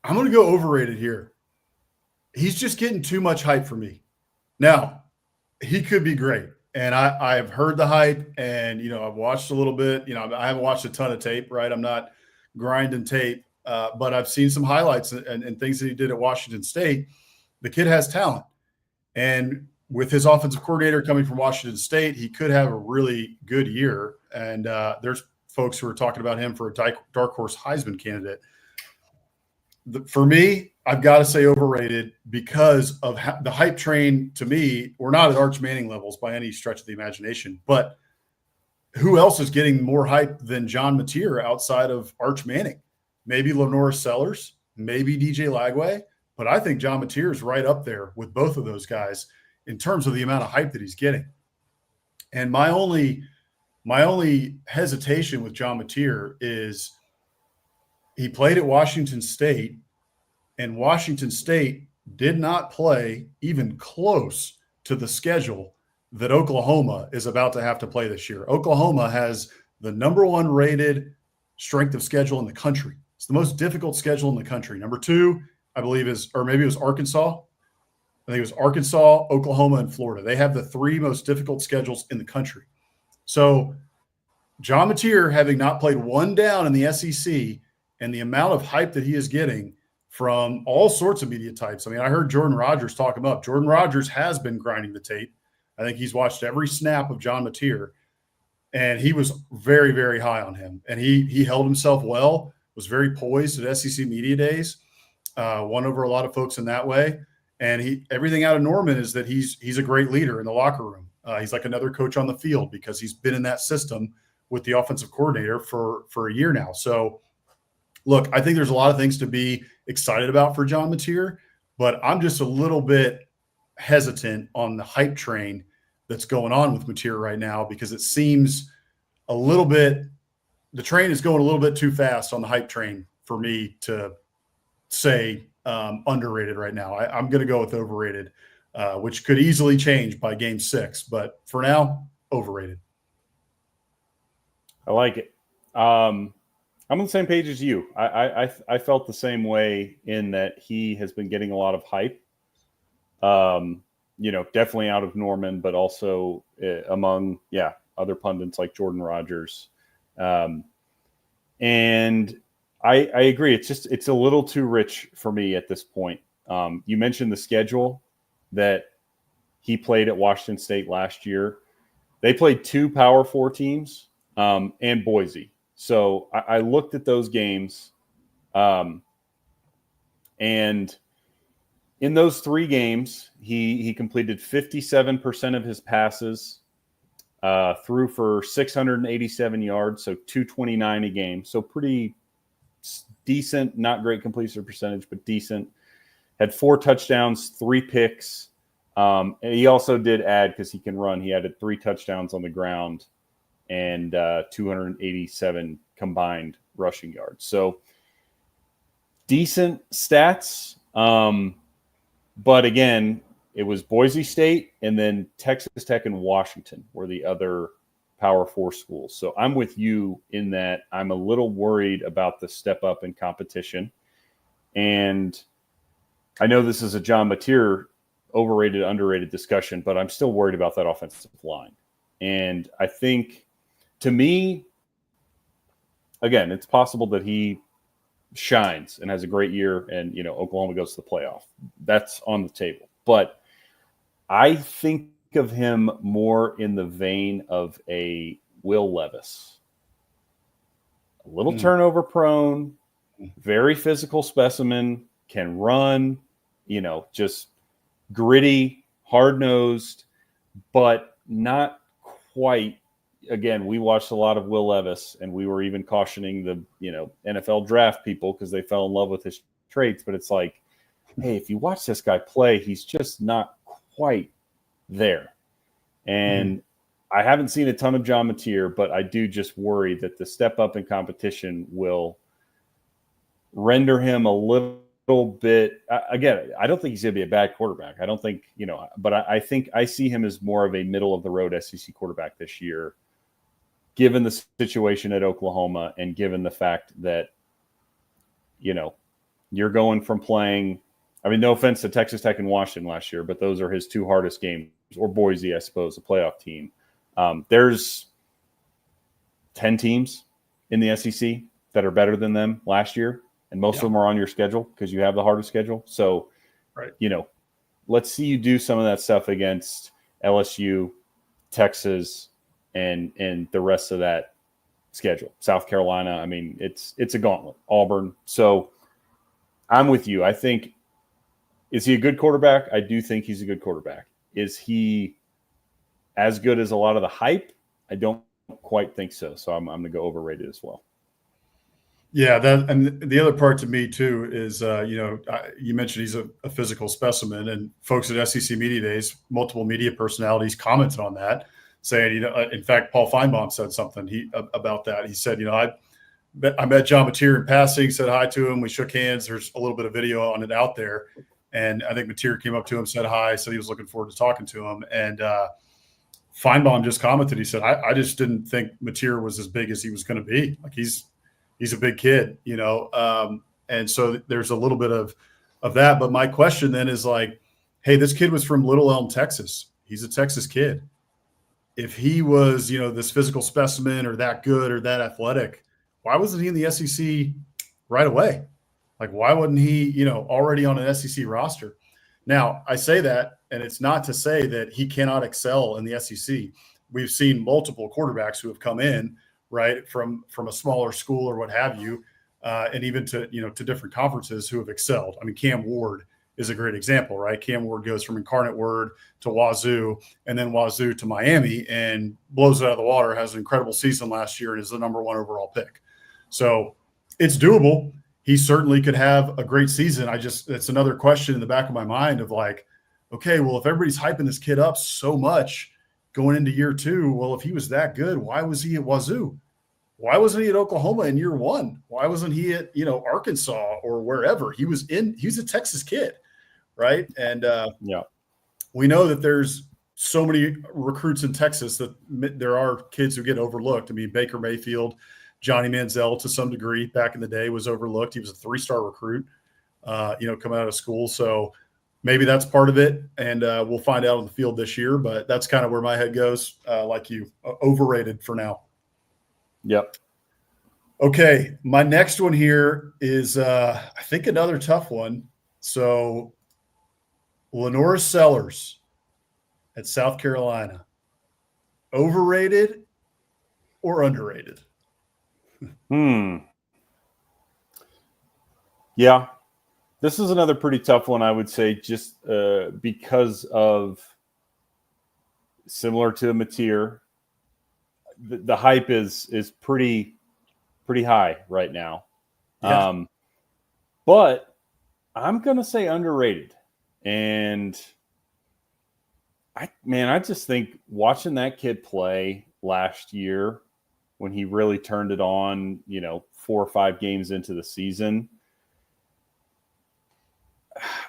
overrated here. He's just getting too much hype for me. Now, he could be great. And I've heard the hype and, I've watched a little bit. I haven't watched a ton of tape, right? I'm not grinding tape, but I've seen some highlights and things that he did at Washington State. The kid has talent. And with his offensive coordinator coming from Washington State, he could have a really good year. And there's folks who are talking about him for a dark horse Heisman candidate. For me, I've got to say overrated because of the hype train. To me, we're not at Arch Manning levels by any stretch of the imagination, but who else is getting more hype than John Mateer outside of Arch Manning? Maybe Lenora Sellers, maybe DJ Lagway, but I think John Mateer is right up there with both of those guys in terms of the amount of hype that he's getting. And my only hesitation with John Mateer is he played at Washington State, and Washington State did not play even close to the schedule that Oklahoma is about to have to play this year. Oklahoma has the number 1 rated strength of schedule in the country. It's the most difficult schedule in the country. Number 2, I believe maybe it was Arkansas. I think it was Arkansas, Oklahoma, and Florida. They have the 3 most difficult schedules in the country. So John Mateer, having not played one down in the SEC, and the amount of hype that he is getting from all sorts of media types. I mean, I heard Jordan Rodgers talk him up. Jordan Rodgers has been grinding the tape. I think he's watched every snap of John Mateer, and he was very, very high on him. And he held himself well, was very poised at SEC Media Days, won over a lot of folks in that way. And everything out of Norman is that he's a great leader in the locker room. He's like another coach on the field because he's been in that system with the offensive coordinator for a year now. So, look, I think there's a lot of things to be excited about for John Mateer, but I'm just a little bit hesitant on the hype train that's going on with Mateer right now because it seems the train is going a little bit too fast on the hype train for me to say underrated right now. I'm going to go with overrated, which could easily change by game 6, but for now, overrated. I like it. I'm on the same page as you. I felt the same way in that he has been getting a lot of hype. Definitely out of Norman, but also among other pundits like Jordan Rodgers. And I agree. It's a little too rich for me at this point. You mentioned the schedule that he played at Washington State last year. They played 2 Power 4 teams and Boise. So I looked at those games, and in those 3 games, he completed 57% of his passes, threw for 687 yards, so 229 a game. So pretty decent, not great completion percentage, but decent. Had 4 touchdowns, 3 picks. And he also did add, because he can run, he added 3 touchdowns on the ground and 287 combined rushing yards. So decent stats. But again, it was Boise State and then Texas Tech and Washington were the other Power 4 schools. So I'm with you in that I'm a little worried about the step up in competition. And I know this is a John Mateer overrated, underrated discussion, but I'm still worried about that offensive line. And I think, to me, again, it's possible that he shines and has a great year and, Oklahoma goes to the playoff. That's on the table. But I think of him more in the vein of a Will Levis. A little turnover prone, very physical specimen, can run, just gritty, hard-nosed, but not quite. Again, we watched a lot of Will Levis, and we were even cautioning the, NFL draft people because they fell in love with his traits. But it's like, hey, if you watch this guy play, he's just not quite there. And I haven't seen a ton of John Mateer, but I do just worry that the step up in competition will render him a little bit. Again, I don't think he's going to be a bad quarterback. I don't think, but I think I see him as more of a middle of the road SEC quarterback this year, given the situation at Oklahoma and given the fact that, you're going from playing, no offense to Texas Tech and Washington last year, but those are his two hardest games, or Boise, I suppose, a playoff team. There's 10 teams in the SEC that are better than them last year, and most of them are on your schedule because you have the hardest schedule. So, right. Let's see you do some of that stuff against LSU, Texas, and the rest of that schedule. South Carolina, it's a gauntlet. Auburn. So I'm with you. I think, is he a good quarterback? I do think he's a good quarterback. Is he as good as a lot of the hype? I don't quite think so. So I'm going to go overrated as well. Yeah, and the other part to me too is, you mentioned he's a physical specimen, and folks at SEC Media Days, multiple media personalities commented on that, saying, in fact, Paul Feinbaum said something about that. He said, I met John Mateer in passing, said hi to him, we shook hands. There's a little bit of video on it out there, and I think Mateer came up to him, said hi, said he was looking forward to talking to him, and Feinbaum just commented. He said, I just didn't think Mateer was as big as he was going to be. Like he's a big kid, and so there's a little bit of that. But my question then is like, hey, this kid was from Little Elm, Texas. He's a Texas kid. If he was, this physical specimen or that good or that athletic, why wasn't he in the SEC right away? Like, why wasn't he, already on an SEC roster? Now, I say that, and it's not to say that he cannot excel in the SEC. We've seen multiple quarterbacks who have come in, right, from a smaller school or what have you, and even to different conferences who have excelled. Cam Ward is a great example, right? Cam Ward goes from Incarnate Word to Wazoo, and then Wazoo to Miami, and blows it out of the water. Has an incredible season last year and is the number 1 overall pick. So it's doable. He certainly could have a great season. It's another question in the back of my mind of like, okay, well, if everybody's hyping this kid up so much going into year 2, well, if he was that good, why was he at Wazoo? Why wasn't he at Oklahoma in year 1? Why wasn't he at, Arkansas or wherever? He's a Texas kid, right? And we know that there's so many recruits in Texas that there are kids who get overlooked. Baker Mayfield, Johnny Manziel to some degree back in the day was overlooked. He was a 3-star recruit, coming out of school. So maybe that's part of it, and we'll find out on the field this year. But that's kind of where my head goes, like you, overrated for now. Yep. Okay, my next one here is, I think, another tough one. So, Lenora Sellers at South Carolina, overrated or underrated? Yeah, this is another pretty tough one, I would say, just because of, similar to Mateer, the hype is pretty high right now. Yeah. But I'm going to say underrated. And I just think watching that kid play last year when he really turned it on, 4 or 5 games into the season,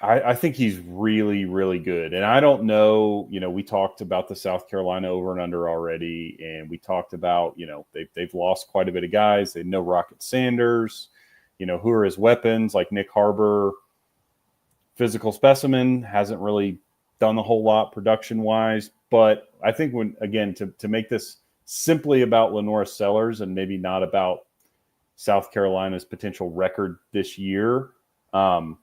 I think he's really, really good. And I don't know, we talked about the South Carolina over and under already. And we talked about, they've lost quite a bit of guys. They know Rocket Sanders, who are his weapons, like Nick Harbor, physical specimen, hasn't really done a whole lot production wise. But I think to make this simply about Lenora Sellers and maybe not about, South Carolina's potential record this year, I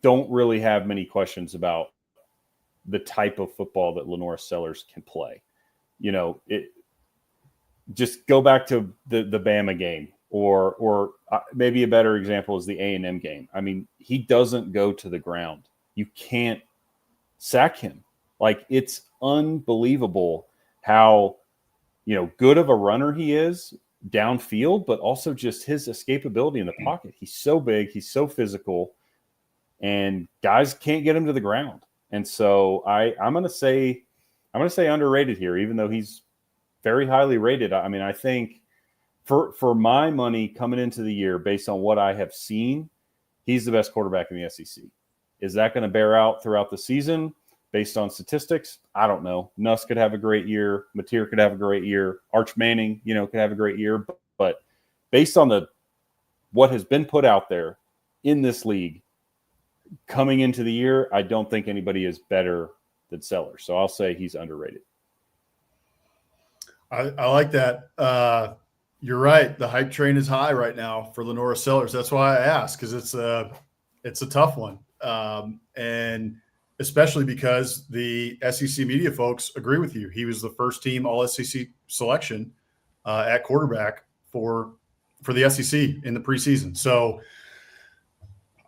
don't really have many questions about the type of football that Lenora Sellers can play. Just go back to the Bama game, or maybe a better example is the A&M game. I mean, he doesn't go to the ground. You can't sack him. Like, it's unbelievable how, good of a runner he is downfield, but also just his escapability in the pocket. He's so big, he's so physical, and guys can't get him to the ground. And so I'm going to say underrated here, even though he's very highly rated. I mean, I think for my money coming into the year, based on what I have seen, he's the best quarterback in the SEC. Is that going to bear out throughout the season based on statistics? I don't know. Nuss could have a great year. Mateer could have a great year. Arch Manning, could have a great year. But based on what has been put out there in this league coming into the year, I don't think anybody is better than Sellers. So I'll say he's underrated. I like that. You're right. The hype train is high right now for Lenora Sellers. That's why I asked, because it's a tough one. And especially because the SEC media folks agree with you. He was the first team all SEC selection at quarterback for the SEC in the preseason. So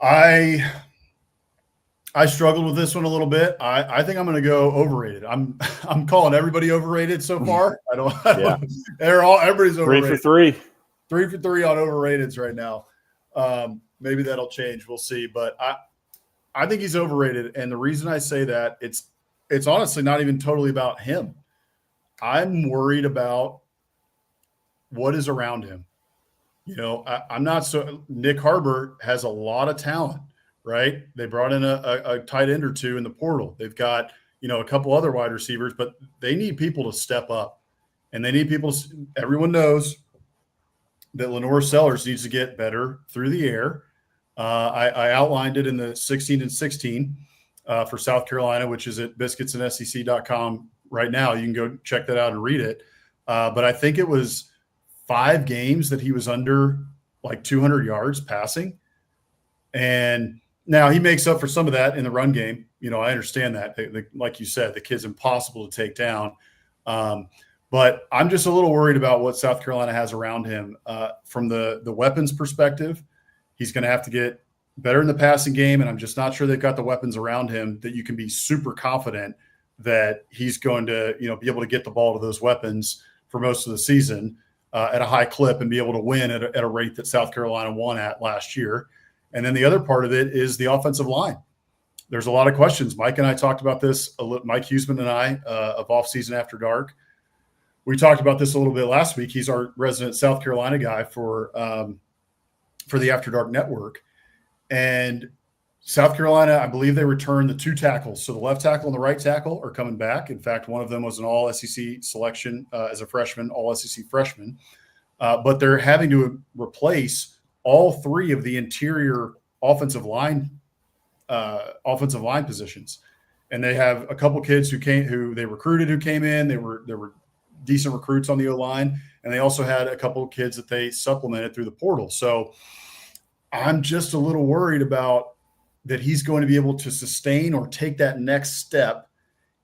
I struggled with this one a little bit. I think I'm going to go overrated. I'm calling everybody overrated so far. I don't everybody's overrated. 3 for 3. 3 for 3 on overrateds right now. Maybe that'll change. We'll see. But I think he's overrated. And the reason I say that, it's honestly not even totally about him. I'm worried about what is around him. I'm not so – Nick Harbert has a lot of talent, right? They brought in a tight end or two in the portal. They've got, a couple other wide receivers, but they need people to step up. And they need people – everyone knows that Lenora Sellers needs to get better through the air. I outlined it in the 16 and 16 for South Carolina, which is at biscuitsandSEC.com right now. You can go check that out and read it. But I think it was 5 games that he was under like 200 yards passing. And now he makes up for some of that in the run game. I understand that. Like you said, the kid's impossible to take down. But I'm just a little worried about what South Carolina has around him. From the weapons perspective, he's going to have to get better in the passing game, and I'm just not sure they've got the weapons around him that you can be super confident that he's going to, be able to get the ball to those weapons for most of the season at a high clip and be able to win at a rate that South Carolina won at last year. And then the other part of it is the offensive line. There's a lot of questions. Mike and I talked about this, Mike Huseman and I, of Off Season After Dark. We talked about this a little bit last week. He's our resident South Carolina guy for the After Dark Network. And South Carolina, I believe they returned the 2 tackles. So the left tackle and the right tackle are coming back. In fact, one of them was an all SEC selection as a freshman, all SEC freshman. But they're having to replace all 3 of the interior offensive line positions. And they have a couple kids who they recruited who came in. There were decent recruits on the O-line. And they also had a couple of kids that they supplemented through the portal. So I'm just a little worried about that he's going to be able to sustain or take that next step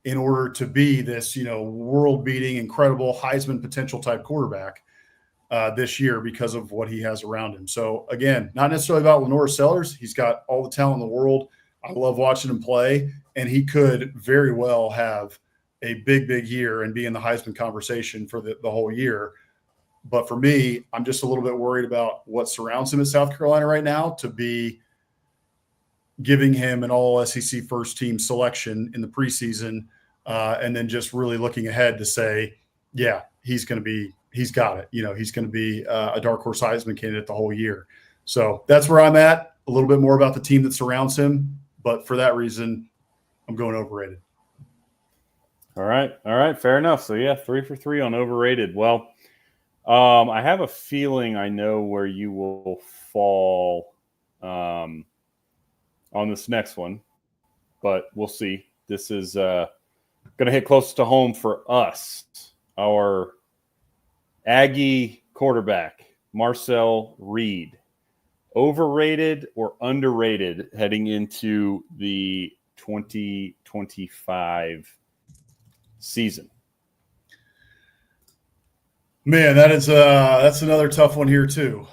in order to be this, world-beating, incredible Heisman potential type quarterback this year because of what he has around him. So, again, not necessarily about Lenora Sellers. He's got all the talent in the world. I love watching him play, and he could very well have a big, big year and be in the Heisman conversation for the whole year. But for me, I'm just a little bit worried about what surrounds him at South Carolina right now to be giving him an all SEC first team selection in the preseason. And then just really looking ahead to say, yeah, he's got it. He's going to be a dark horse Heisman candidate the whole year. So that's where I'm at. A little bit more about the team that surrounds him. But for that reason, I'm going overrated. All right. Fair enough. So, yeah, 3 for 3 on overrated. Well, I have a feeling I know where you will fall on this next one, but we'll see. This is going to hit close to home for us. Our Aggie quarterback, Marcel Reed. Overrated or underrated heading into the 2025 season? Man, that's another tough one here too.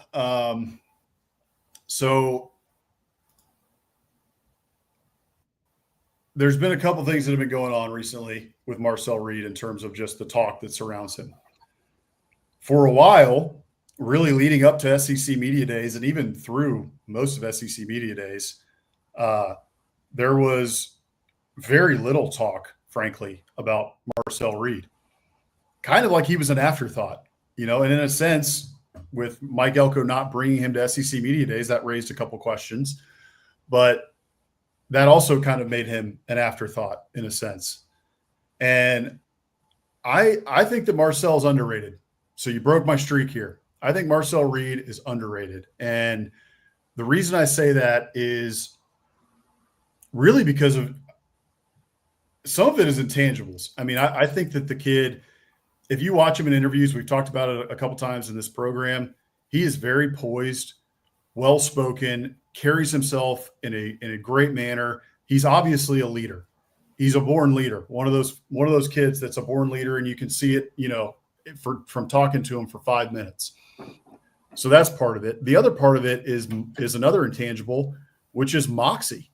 So there's been a couple things that have been going on recently with Marcel Reed in terms of just the talk that surrounds him. For a while, really leading up to SEC Media Days and even through most of SEC Media Days, there was very little talk, frankly, about Marcel Reed. Kind of like he was an afterthought, and in a sense, with Mike Elko not bringing him to SEC Media Days, that raised a couple questions. But that also kind of made him an afterthought in a sense. And I think that Marcel's underrated. So you broke my streak here. I think Marcel Reed is underrated. And the reason I say that is really because of some of it is intangibles. I mean, I think that the kid, if you watch him in interviews, we've talked about it a couple times in this program, he is very poised, well-spoken, carries himself in a great manner. He's obviously a leader. He's a born leader. One of those kids that's a born leader, and you can see it, from talking to him for 5 minutes. So that's part of it. The other part of it is another intangible, which is moxie.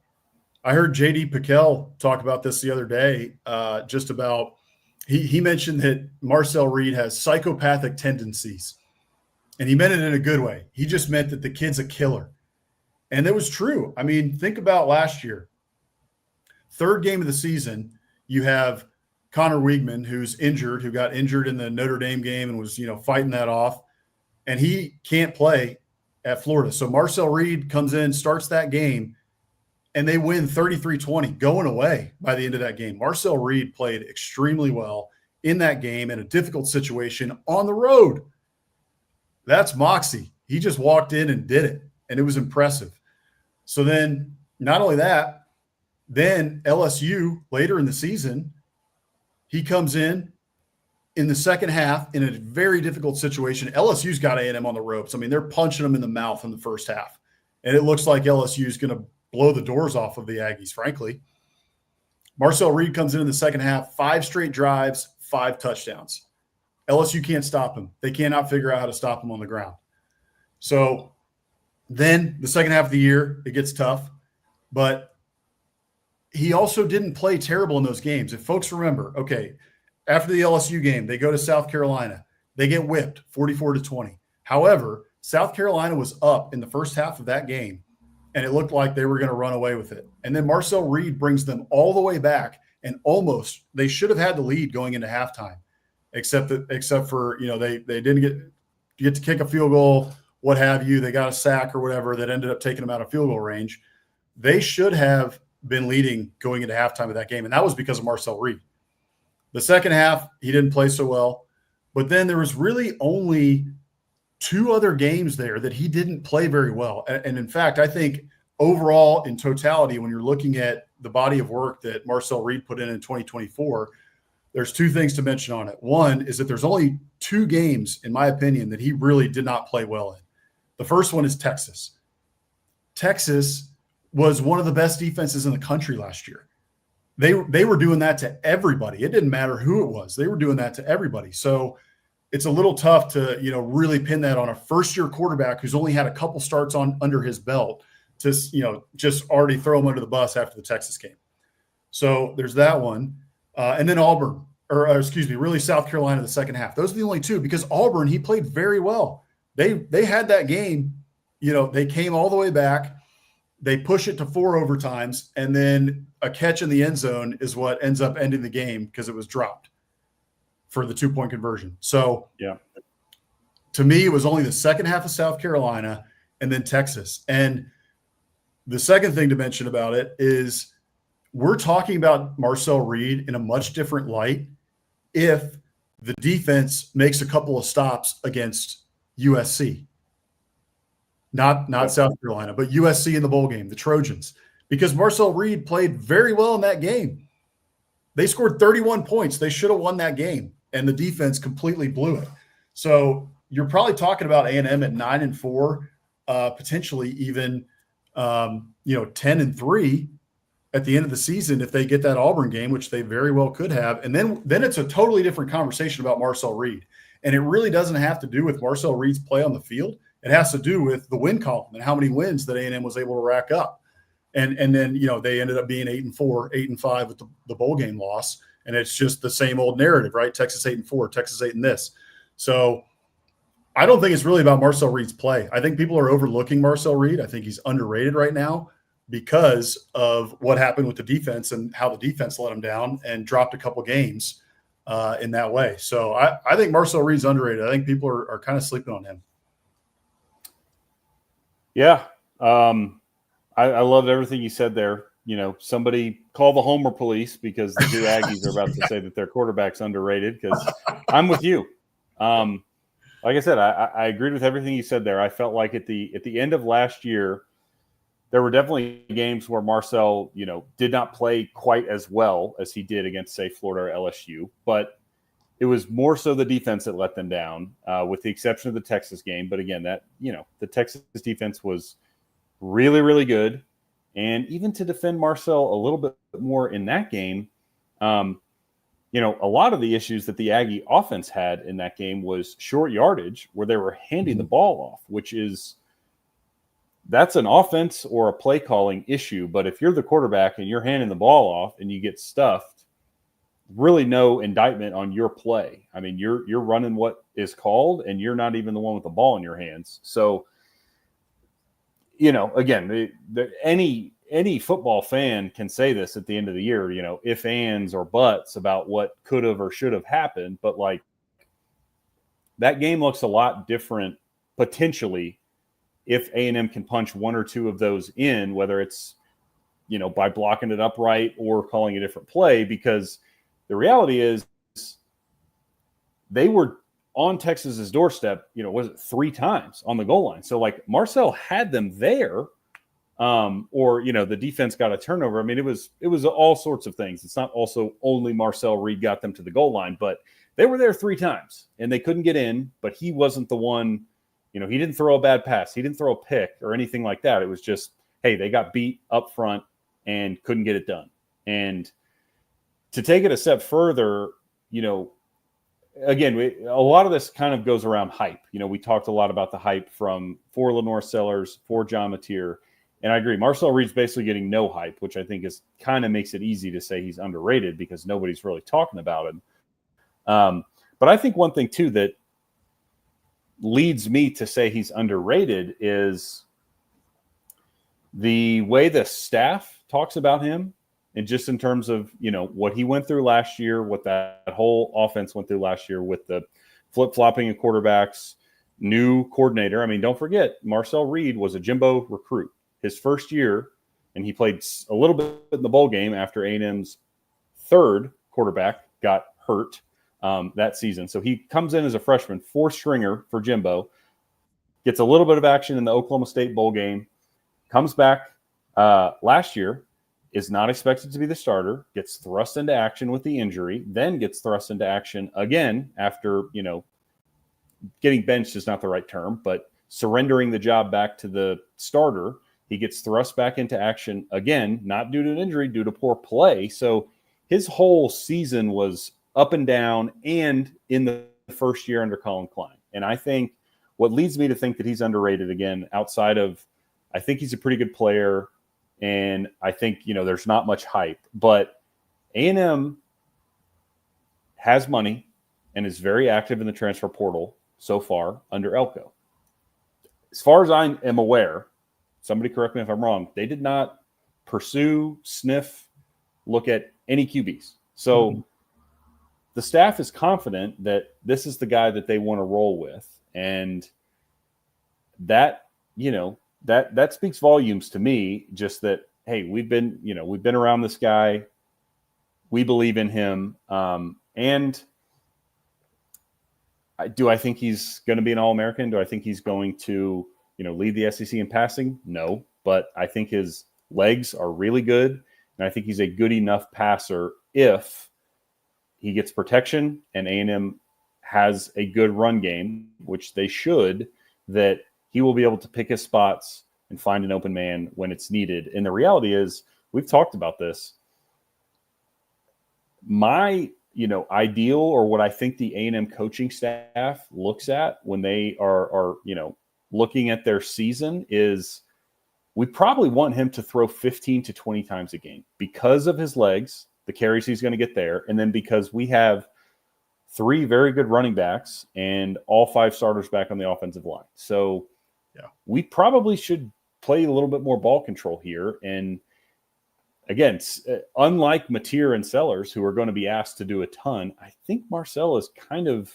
I heard JD Piquel talk about this the other day, just about he mentioned that Marcel Reed has psychopathic tendencies, and he meant it in a good way. He just meant that the kid's a killer. And it was true. I mean, think about last year. Third game of the season, you have Connor Wiegman, who got injured in the Notre Dame game and was, fighting that off. And he can't play at Florida. So Marcel Reed comes in, starts that game, and they win 33-20 going away by the end of that game. Marcel Reed played extremely well in that game in a difficult situation on the road. That's moxie. He just walked in and did it, and it was impressive. So then not only that, then LSU later in the season, he comes in the second half in a very difficult situation. LSU's got A&M on the ropes. I mean, they're punching them in the mouth in the first half, and it looks like LSU's going to blow the doors off of the Aggies, frankly. Marcel Reed comes in the second half, 5 straight drives, 5 touchdowns. LSU can't stop him. They cannot figure out how to stop him on the ground. So then the second half of the year, it gets tough, but he also didn't play terrible in those games. If folks remember, okay, after the LSU game, they go to South Carolina. They get whipped 44-20. However, South Carolina was up in the first half of that game, and it looked like they were going to run away with it. And then Marcel Reed brings them all the way back, and almost they should have had the lead going into halftime, except for they didn't get to kick a field goal, what have you. They got a sack or whatever that ended up taking them out of field goal range. They should have been leading going into halftime of that game, and that was because of Marcel Reed. The second half, he didn't play so well, but then there was really only 2 other games there that he didn't play very well. And in fact, I think overall in totality, when you're looking at the body of work that Marcel Reed put in 2024, there's 2 things to mention on it. One is that there's only 2 games, in my opinion, that he really did not play well in. The first one is Texas. Texas was one of the best defenses in the country last year. They were doing that to everybody. It didn't matter who it was. They were doing that to everybody. So it's a little tough to, really pin that on a first-year quarterback who's only had a couple starts under his belt to, just already throw him under the bus after the Texas game. So there's that one. And then really South Carolina the second half. Those are the only 2 because Auburn, he played very well. They had that game, they came all the way back. They push it to 4 overtimes, and then a catch in the end zone is what ends up ending the game because it was dropped for the 2-point conversion. So yeah, to me, it was only the second half of South Carolina and then Texas. And the second thing to mention about it is we're talking about Marcel Reed in a much different light if the defense makes a couple of stops against USC. Not South Carolina, but USC in the bowl game, the Trojans, because Marcel Reed played very well in that game. They scored 31 points. They should have won that game, and the defense completely blew it. So you're probably talking about A&M at 9-4, potentially even 10-3 at the end of the season if they get that Auburn game, which they very well could have. And then it's a totally different conversation about Marcel Reed. And it really doesn't have to do with Marcel Reed's play on the field. It has to do with the win column and how many wins that A&M was able to rack up. And then, they ended up being 8-4, 8-5 with the bowl game loss. And it's just the same old narrative, right? Texas 8-4, Texas 8 and this. So I don't think it's really about Marcel Reed's play. I think people are overlooking Marcel Reed. I think he's underrated right now because of what happened with the defense and how the defense let him down and dropped a couple games in that way. So I think Marcel Reed's underrated. I think people are kind of sleeping on him. Yeah. I loved everything you said there. Somebody call the Homer police because the two Aggies are about to say that their quarterback's underrated, because I'm with you. Like I said, I agreed with everything you said there. I felt like at the end of last year, there were definitely games where Marcel, did not play quite as well as he did against, say, Florida or LSU. But it was more so the defense that let them down, with the exception of the Texas game. But again, the Texas defense was really, really good. And even to defend Marcel a little bit more in that game, a lot of the issues that the Aggie offense had in that game was short yardage, where they were handing the ball off, that's an offense or a play calling issue. But if you're the quarterback and you're handing the ball off and you get stuffed, really no indictment on your play. I mean, you're running what is called, and you're not even the one with the ball in your hands. So, again, any football fan can say this at the end of the year, if, ands, or buts about what could have or should have happened. But like, that game looks a lot different potentially if A&M can punch one or two of those in, whether it's, by blocking it upright or calling a different play, because the reality is they were on Texas's doorstep, was it 3 times on the goal line? So like, Marcel had them there, or the defense got a turnover. I mean, it was all sorts of things. It's not also only Marcel Reed got them to the goal line, but they were there 3 times and they couldn't get in. But he wasn't the one. He didn't throw a bad pass. He didn't throw a pick or anything like that. It was just, hey, they got beat up front and couldn't get it done. And to take it a step further, again, a lot of this kind of goes around hype. We talked a lot about the hype for Lenore Sellers, for John Mateer. And I agree. Marcel Reed's basically getting no hype, which I think is kind of makes it easy to say he's underrated because nobody's really talking about him. But I think one thing, too, that leads me to say he's underrated is the way the staff talks about him, and just in terms of, what he went through last year, what that whole offense went through last year with the flip-flopping of quarterbacks, new coordinator. I mean, don't forget, Marcel Reed was a Jimbo recruit his first year, and he played a little bit in the bowl game after A&M's third quarterback got hurt that season. So he comes in as a freshman, 4-stringer for Jimbo, gets a little bit of action in the Oklahoma State bowl game, comes back last year, is not expected to be the starter, gets thrust into action with the injury, then gets thrust into action again after, getting benched is not the right term, but surrendering the job back to the starter. He gets thrust back into action again, not due to an injury, due to poor play. So his whole season was up and down, and in the first year under Colin Klein. And I think what leads me to think that he's underrated, again, outside of, I think he's a pretty good player, and I think, there's not much hype. But A&M has money and is very active in the transfer portal so far under Elko. As far as I am aware, somebody correct me if I'm wrong, they did not pursue, sniff, look at any QBs. So the staff is confident that this is the guy that they want to roll with. And that, that speaks volumes to me, just that, hey, we've been around this guy. We believe in him. And do I think he's going to be an All-American? Do I think he's going to, lead the SEC in passing? No, but I think his legs are really good. And I think he's a good enough passer if he gets protection and A&M has a good run game, which they should, that he will be able to pick his spots and find an open man when it's needed. And the reality is, we've talked about this. My, ideal, or what I think the A&M coaching staff looks at when they are looking at their season is, we probably want him to throw 15 to 20 times a game because of his legs, the carries he's going to get there, and then because we have 3 very good running backs and all 5 starters back on the offensive line. So we probably should play a little bit more ball control here. And again, unlike Mateer and Sellers, who are going to be asked to do a ton, I think Marcel is kind of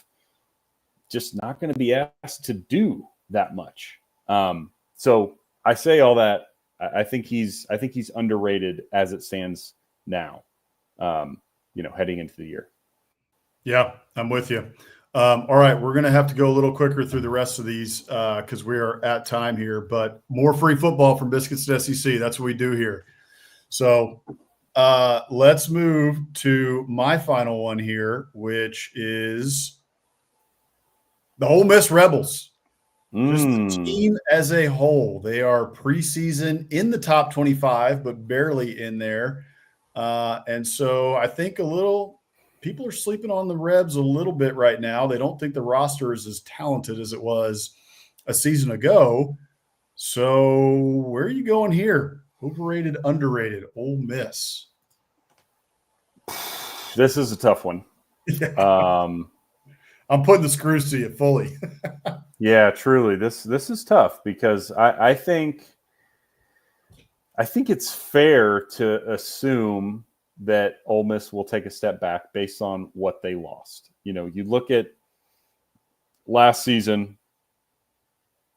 just not going to be asked to do that much. So I say all that. I think he's underrated as it stands now, heading into the year. Yeah, I'm with you. All right, we're going to have to go a little quicker through the rest of these because we are at time here, but more free football from Biscuits SEC. That's what we do here. So let's move to my final one here, which is the Ole Miss Rebels. Just the team as a whole. They are preseason in the top 25, but barely in there. And so I think people are sleeping on the Rebs a little bit right now. They don't think the roster is as talented as it was a season ago. So where are you going here? Overrated, underrated, Ole Miss. This is a tough one. I'm putting the screws to you fully. Yeah, truly. This is tough because I think it's fair to assume that Ole Miss will take a step back based on what they lost. You look at last season,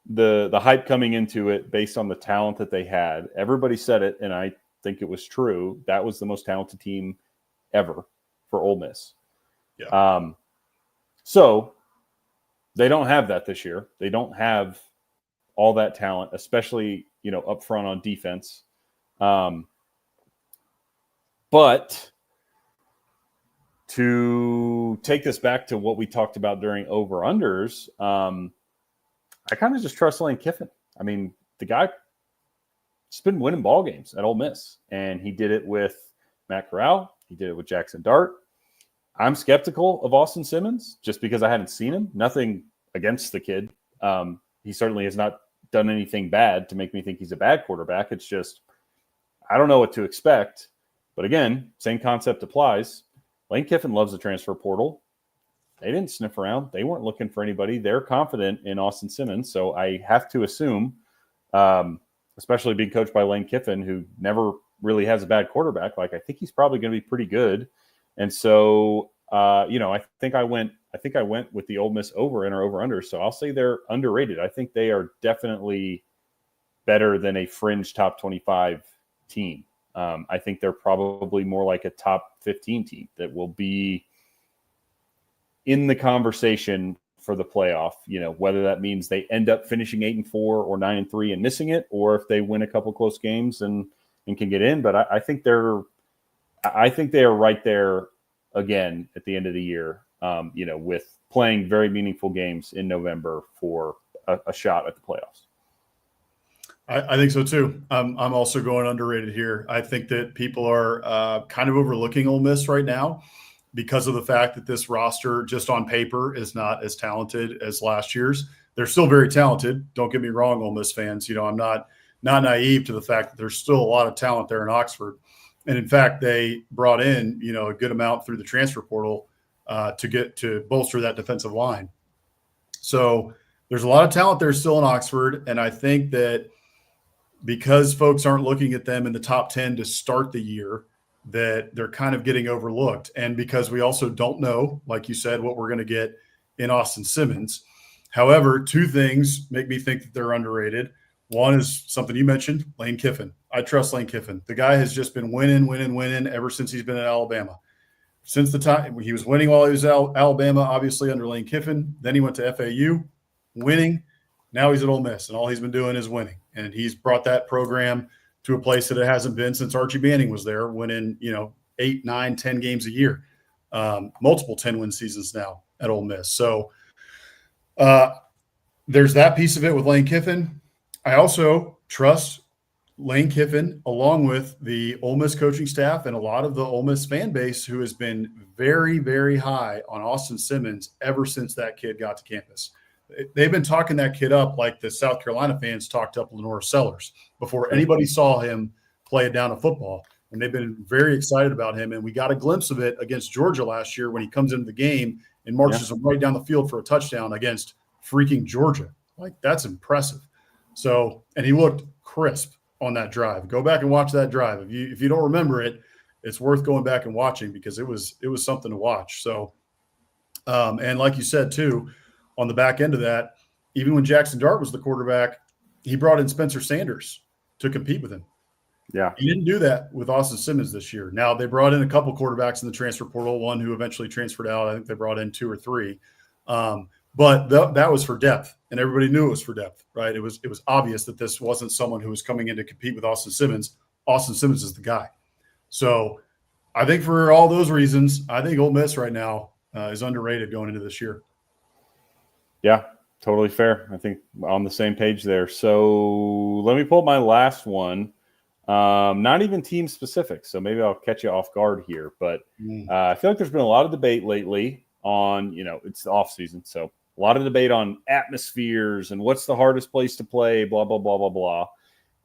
the hype coming into it based on the talent that they had. Everybody said it, and I think it was true. That was the most talented team ever for Ole Miss. Yeah. So they don't have that this year. They don't have all that talent, especially, up front on defense. But to take this back to what we talked about during over-unders, I kind of just trust Lane Kiffin. I mean, the guy's been winning ball games at Ole Miss, and he did it with Matt Corral. He did it with Jackson Dart. I'm skeptical of Austin Simmons just because I hadn't seen him. Nothing against the kid. He certainly has not done anything bad to make me think he's a bad quarterback. It's just, I don't know what to expect. But again, same concept applies. Lane Kiffin loves the transfer portal. They didn't sniff around. They weren't looking for anybody. They're confident in Austin Simmons. So I have to assume, especially being coached by Lane Kiffin, who never really has a bad quarterback, I think he's probably going to be pretty good. And so, I think I went with the Ole Miss over in or over under. So I'll say they're underrated. I think they are definitely better than a fringe top 25 team. I think they're probably more like a top 15 team that will be in the conversation for the playoff, whether that means they end up finishing 8-4 or 9-3 and missing it, or if they win a couple close games and can get in. But I think they are right there again at the end of the year, with playing very meaningful games in November for a shot at the playoffs. I think so too. I'm also going underrated here. I think that people are kind of overlooking Ole Miss right now because of the fact that this roster, just on paper, is not as talented as last year's. They're still very talented. Don't get me wrong, Ole Miss fans. I'm not naive to the fact that there's still a lot of talent there in Oxford. And in fact, they brought in, a good amount through the transfer portal to bolster that defensive line. So there's a lot of talent there still in Oxford. And I think that because folks aren't looking at them in the top 10 to start the year, that they're kind of getting overlooked. And because we also don't know, like you said, what we're going to get in Austin Simmons. However, 2 things make me think that they're underrated. One is something you mentioned, Lane Kiffin. I trust Lane Kiffin. The guy has just been winning ever since he's been at Alabama. Since the time he was winning while he was at Alabama, obviously under Lane Kiffin. Then he went to FAU, winning. Now he's at Ole Miss, and all he's been doing is winning. And he's brought that program to a place that it hasn't been since Archie Manning was there, winning 8, 9, 10 games a year, multiple 10-win seasons now. at Ole Miss. So there's that piece of it with Lane Kiffin. I also trust Lane Kiffin, along with the Ole Miss coaching staff and a lot of the Ole Miss fan base, who has been very, very high on Austin Simmons ever since that kid got to campus. They've been talking that kid up like the South Carolina fans talked up Lenore Sellers before anybody saw him play a down of football. And they've been very excited about him. And we got a glimpse of it against Georgia last year when he comes into the game and marches them right down the field for a touchdown against freaking Georgia. Like, that's impressive. So, and he looked crisp on that drive. Go back and watch that drive. If you don't remember it, it's worth going back and watching because it was something to watch. So, and like you said too, on the back end of that, even when Jackson Dart was the quarterback, he brought in Spencer Sanders to compete with him. Yeah, he didn't do that with Austin Simmons this year. Now they brought in a couple quarterbacks in the transfer portal, one who eventually transferred out. I think they brought in 2 or 3. But that was for depth, and everybody knew it was for depth, right? It was obvious that this wasn't someone who was coming in to compete with Austin Simmons. Austin Simmons is the guy. So I think for all those reasons, I think Ole Miss right now is underrated going into this year. Yeah, totally fair. I think on the same page there. So let me pull up my last one. Not even team specific, so maybe I'll catch you off guard here. But I feel like there's been a lot of debate lately on, it's the off season, so a lot of debate on atmospheres and what's the hardest place to play, blah, blah, blah, blah, blah.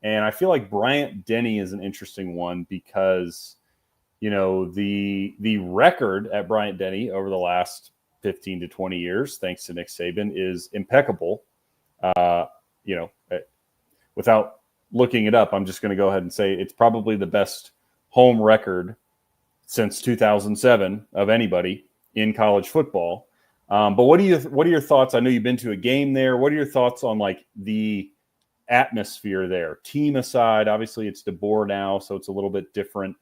And I feel like Bryant-Denny is an interesting one because, the record at Bryant-Denny over the last 15 to 20 years, thanks to Nick Saban, is impeccable. Without looking it up, I'm just going to go ahead and say it's probably the best home record since 2007 of anybody in college football. But what are your thoughts? I know you've been to a game there. What are your thoughts on like the atmosphere there? Team aside, obviously it's DeBoer now, so it's a little bit different,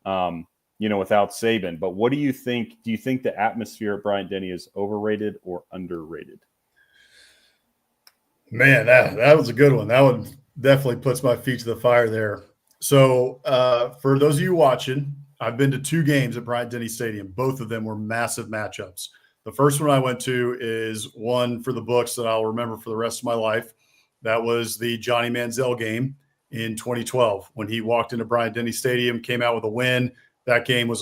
without Saban. But what do you think? Do you think the atmosphere at Bryant-Denny is overrated or underrated? Man, that was a good one. That one definitely puts my feet to the fire there. So for those of you watching, I've been to 2 games at Bryant-Denny Stadium. Both of them were massive matchups. The first one I went to is one for the books that I'll remember for the rest of my life. That was the Johnny Manziel game in 2012 when he walked into Bryant-Denny Stadium, came out with a win. That game was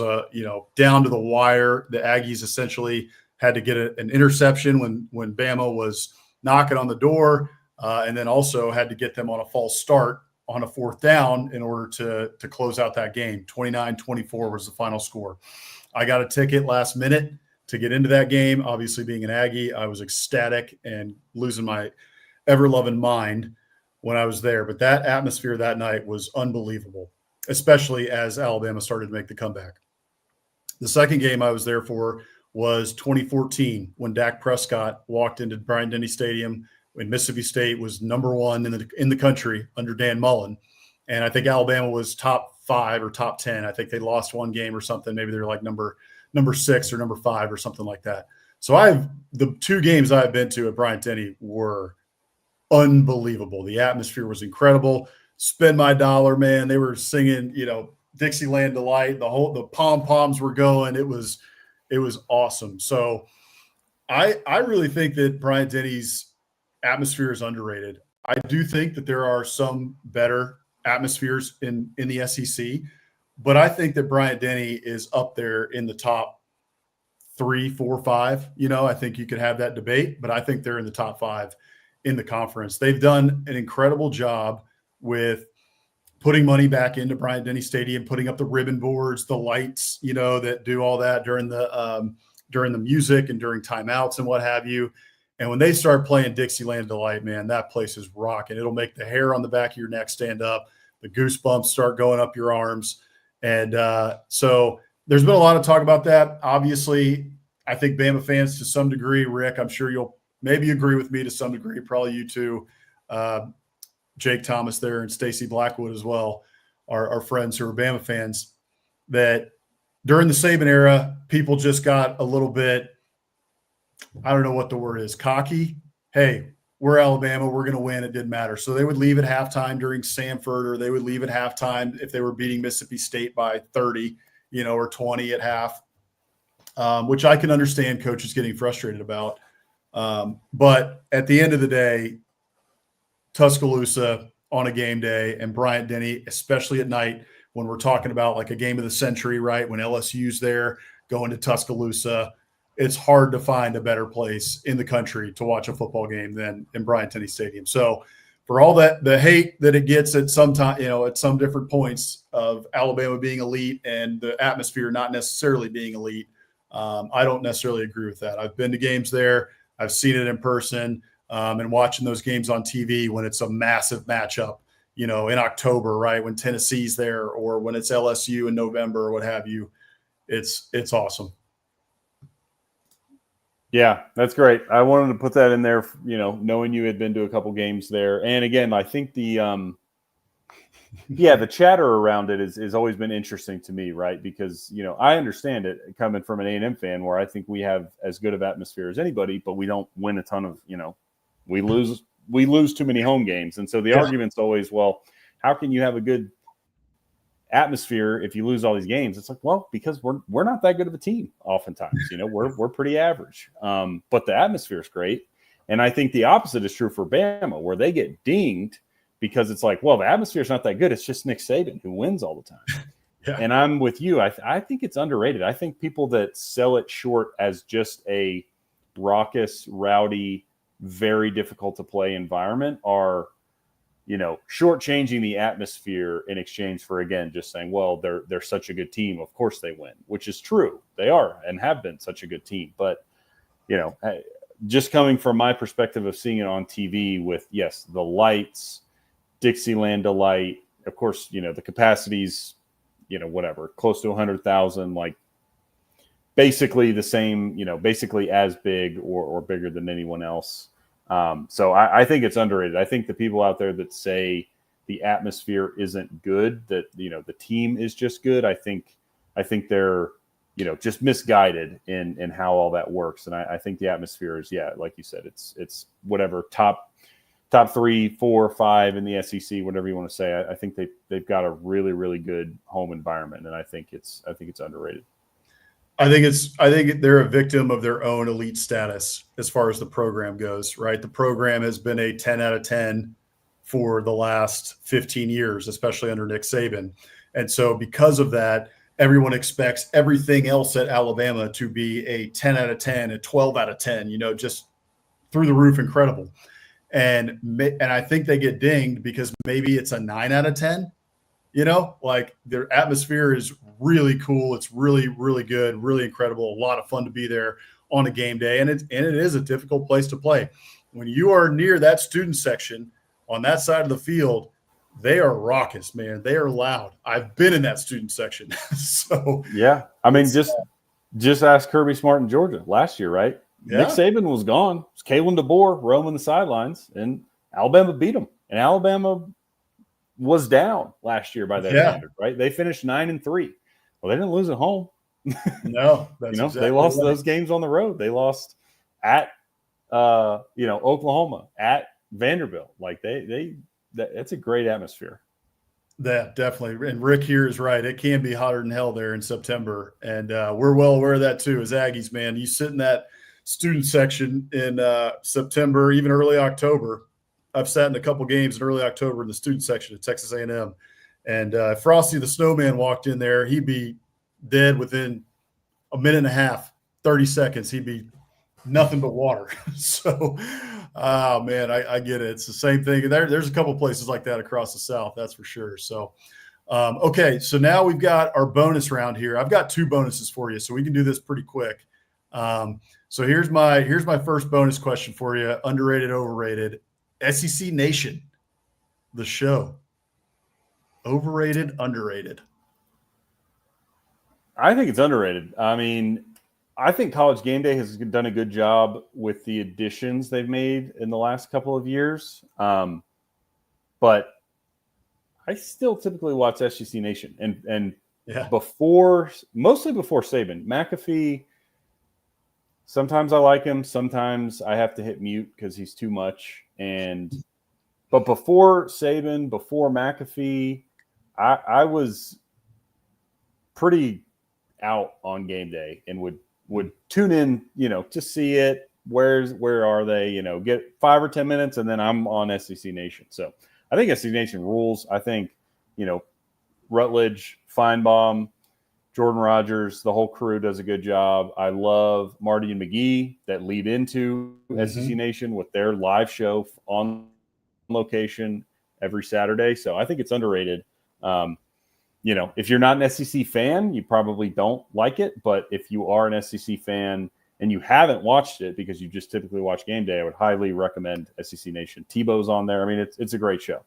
down to the wire. The Aggies essentially had to get an interception when Bama was knocking on the door, and then also had to get them on a false start on a 4th down in order to close out that game. 29-24 was the final score. I got a ticket last minute to get into that game. Obviously, being an Aggie, I was ecstatic and losing my ever-loving mind when I was there. But that atmosphere that night was unbelievable, especially as Alabama started to make the comeback. The second game I was there for was 2014 when Dak Prescott walked into Bryant-Denny Stadium when Mississippi State was number 1 in the country under Dan Mullen. And I think Alabama was top 5 or top 10. I think they lost one game or something. Maybe they were like number 6 or number 5 or something like that. So the 2 games I've been to at Bryant-Denny were unbelievable. The atmosphere was incredible. Spend my dollar, man. They were singing, Dixieland Delight. The pom-poms were going. It was awesome. So I really think that Bryant-Denny's atmosphere is underrated. I do think that there are some better atmospheres in the SEC, but I think that Bryant-Denny is up there in the top 3, 4, 5. I think you could have that debate, but I think they're in the top 5 in the conference. They've done an incredible job with putting money back into Bryant-Denny Stadium, putting up the ribbon boards, the lights, that do all that during the music and during timeouts and what have you. And when they start playing Dixieland Delight, man, that place is rocking. It'll make the hair on the back of your neck stand up. The goosebumps start going up your arms. And so there's been a lot of talk about that. Obviously, I think Bama fans to some degree, Rick, I'm sure you'll maybe agree with me to some degree, probably you too, Jake Thomas there and Stacy Blackwood as well, our friends who are Bama fans, that during the Saban era, people just got a little bit, I don't know what the word is, cocky. Hey, we're Alabama. We're going to win. It didn't matter. So they would leave at halftime during Samford, or they would leave at halftime if they were beating Mississippi State by 30, or 20 at half. which I can understand coaches getting frustrated about. But at the end of the day, Tuscaloosa on a game day and Bryant-Denny, especially at night when we're talking about like a game of the century, right? When LSU's there going to Tuscaloosa, it's hard to find a better place in the country to watch a football game than in Bryant-Denny Stadium. So for all that, the hate that it gets at some time, at some different points of Alabama being elite and the atmosphere not necessarily being elite, I don't necessarily agree with that. I've been to games there. I've seen it in person. And watching those games on TV when it's a massive matchup, in October, right, when Tennessee's there, or when it's LSU in November or what have you, it's awesome. Yeah, that's great. I wanted to put that in there, knowing you had been to a couple games there. And again, I think the chatter around it has always been interesting to me, right? Because, I understand it coming from an A&M fan where I think we have as good of atmosphere as anybody, but we don't win a ton of, we lose too many home games. And so the argument's always, well, how can you have a good atmosphere if you lose all these games? It's like, well, because we're not that good of a team oftentimes. We're pretty average. But the atmosphere is great. And I think the opposite is true for Bama, where they get dinged because it's like, well, the atmosphere is not that good. It's just Nick Saban who wins all the time. Yeah. And I'm with you. I think it's underrated. I think people that sell it short as just a raucous, rowdy, very difficult to play environment are, shortchanging the atmosphere in exchange for, again, just saying, well, they're such a good team. Of course they win, which is true. They are and have been such a good team. But, just coming from my perspective of seeing it on TV with, yes, the lights, Dixieland delight, of course, the capacities, whatever, close to 100,000, like basically the same, basically as big or bigger than anyone else. So I think it's underrated. I think the people out there that say the atmosphere isn't good, that, the team is just good, I think they're, just misguided in how all that works. And I think the atmosphere is, like you said, it's whatever top 3, 4, 5 in the SEC, whatever you want to say. I think they've got a really, really good home environment. And I think it's underrated. I think they're a victim of their own elite status as far as the program goes, right? The program has been a 10 out of 10 for the last 15 years, especially under Nick Saban. And so because of that, everyone expects everything else at Alabama to be a 10 out of 10, a 12 out of 10, just through the roof incredible. And I think they get dinged because maybe it's a 9 out of 10. Like their atmosphere is really cool. It's really, really good, really incredible. A lot of fun to be there on a game day. And it is a difficult place to play. When you are near that student section on that side of the field, they are raucous, man. They are loud. I've been in that student section. So yeah, I mean, just ask Kirby Smart in Georgia last year, right? Yeah. Nick Saban was gone. It was Kalen DeBoer roaming the sidelines, and Alabama beat them. And Alabama was down last year by that standard, right? They finished 9-3. Well, they didn't lose at home. No, that's exactly they lost right. those games on the road. They lost at Oklahoma, at Vanderbilt. Like that's a great atmosphere. Yeah, definitely. And Rick here is right. It can be hotter than hell there in September. And we're well aware of that too as Aggies, man. You sit in that student section in September, even early October. I've sat in a couple games in early October in the student section at Texas A&M. And if Frosty the Snowman walked in there, he'd be dead within a minute and a half, 30 seconds. He'd be nothing but water. So, man, I get it. It's the same thing. There's a couple places like that across the South, that's for sure. So, okay, so now we've got our bonus round here. I've got 2 bonuses for you, so we can do this pretty quick. So here's my first bonus question for you, underrated, overrated. SEC Nation, the show. Overrated, underrated? I think it's underrated. I mean, I think College Game Day has done a good job with the additions they've made in the last couple of years. But I still typically watch SEC Nation. And mostly before Saban. McAfee, sometimes I like him. Sometimes I have to hit mute because he's too much. But before Saban, before McAfee, I was pretty out on game day and would would tune in, to see it. Where are they? Get 5 or 10 minutes, and then I'm on SEC Nation. So I think SEC Nation rules. I think, Rutledge, Feinbaum, Jordan Rogers, the whole crew does a good job. I love Marty and McGee that lead into SEC Nation with their live show on location every Saturday. So I think it's underrated. If you're not an SEC fan, you probably don't like it. But if you are an SEC fan and you haven't watched it because you just typically watch Game Day, I would highly recommend SEC Nation. Tebow's on there. I mean, it's a great show.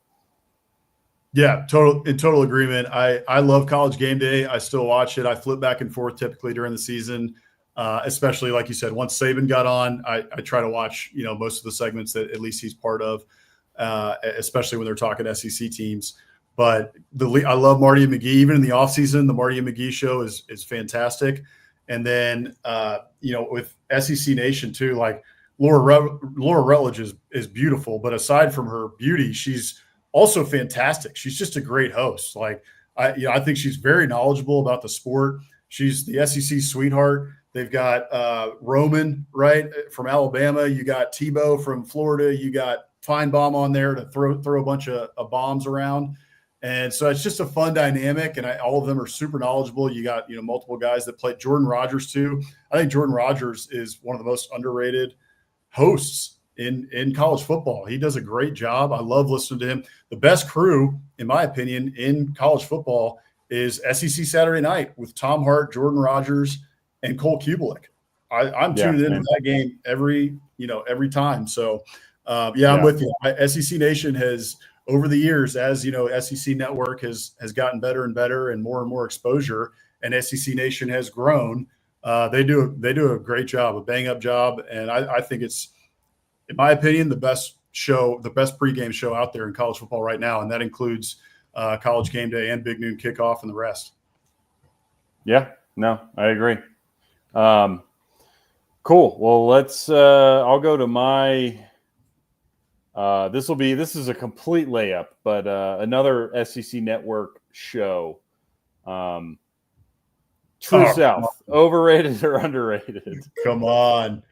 Yeah, in total agreement. I love College Game Day. I still watch it. I flip back and forth typically during the season, especially like you said. Once Saban got on, I try to watch most of the segments that at least he's part of, especially when they're talking SEC teams. But I love Marty and McGee. Even in the offseason, the Marty and McGee show is fantastic. And then with SEC Nation too, like Laura Rutledge is beautiful, but aside from her beauty, she's also fantastic. She's just a great host. Like I think she's very knowledgeable about the sport. She's the SEC sweetheart. They've got Roman, right, from Alabama. You got Tebow from Florida. You got Feinbaum on there to throw a bunch of bombs around. And so it's just a fun dynamic, and all of them are super knowledgeable. You got multiple guys that play. Jordan Rogers too. I think Jordan Rogers is one of the most underrated hosts in college football. He does a great job. I love listening to him. The best crew, in my opinion, in college football is SEC Saturday Night with Tom Hart, Jordan Rogers, and Cole Kubelik. I'm tuned into that game every time. So I'm with you. SEC Nation has, over the years, as SEC Network has gotten better and better and more exposure, and SEC Nation has grown. They do a great job, a bang up job, and I think it's, in my opinion, the best pregame show out there in college football right now, and that includes College Game Day and Big Noon Kickoff and the rest. Yeah, no, I agree. Cool. Well, let's. I'll go to my. This is a complete layup, but another SEC Network show. True South, overrated or underrated? Come on.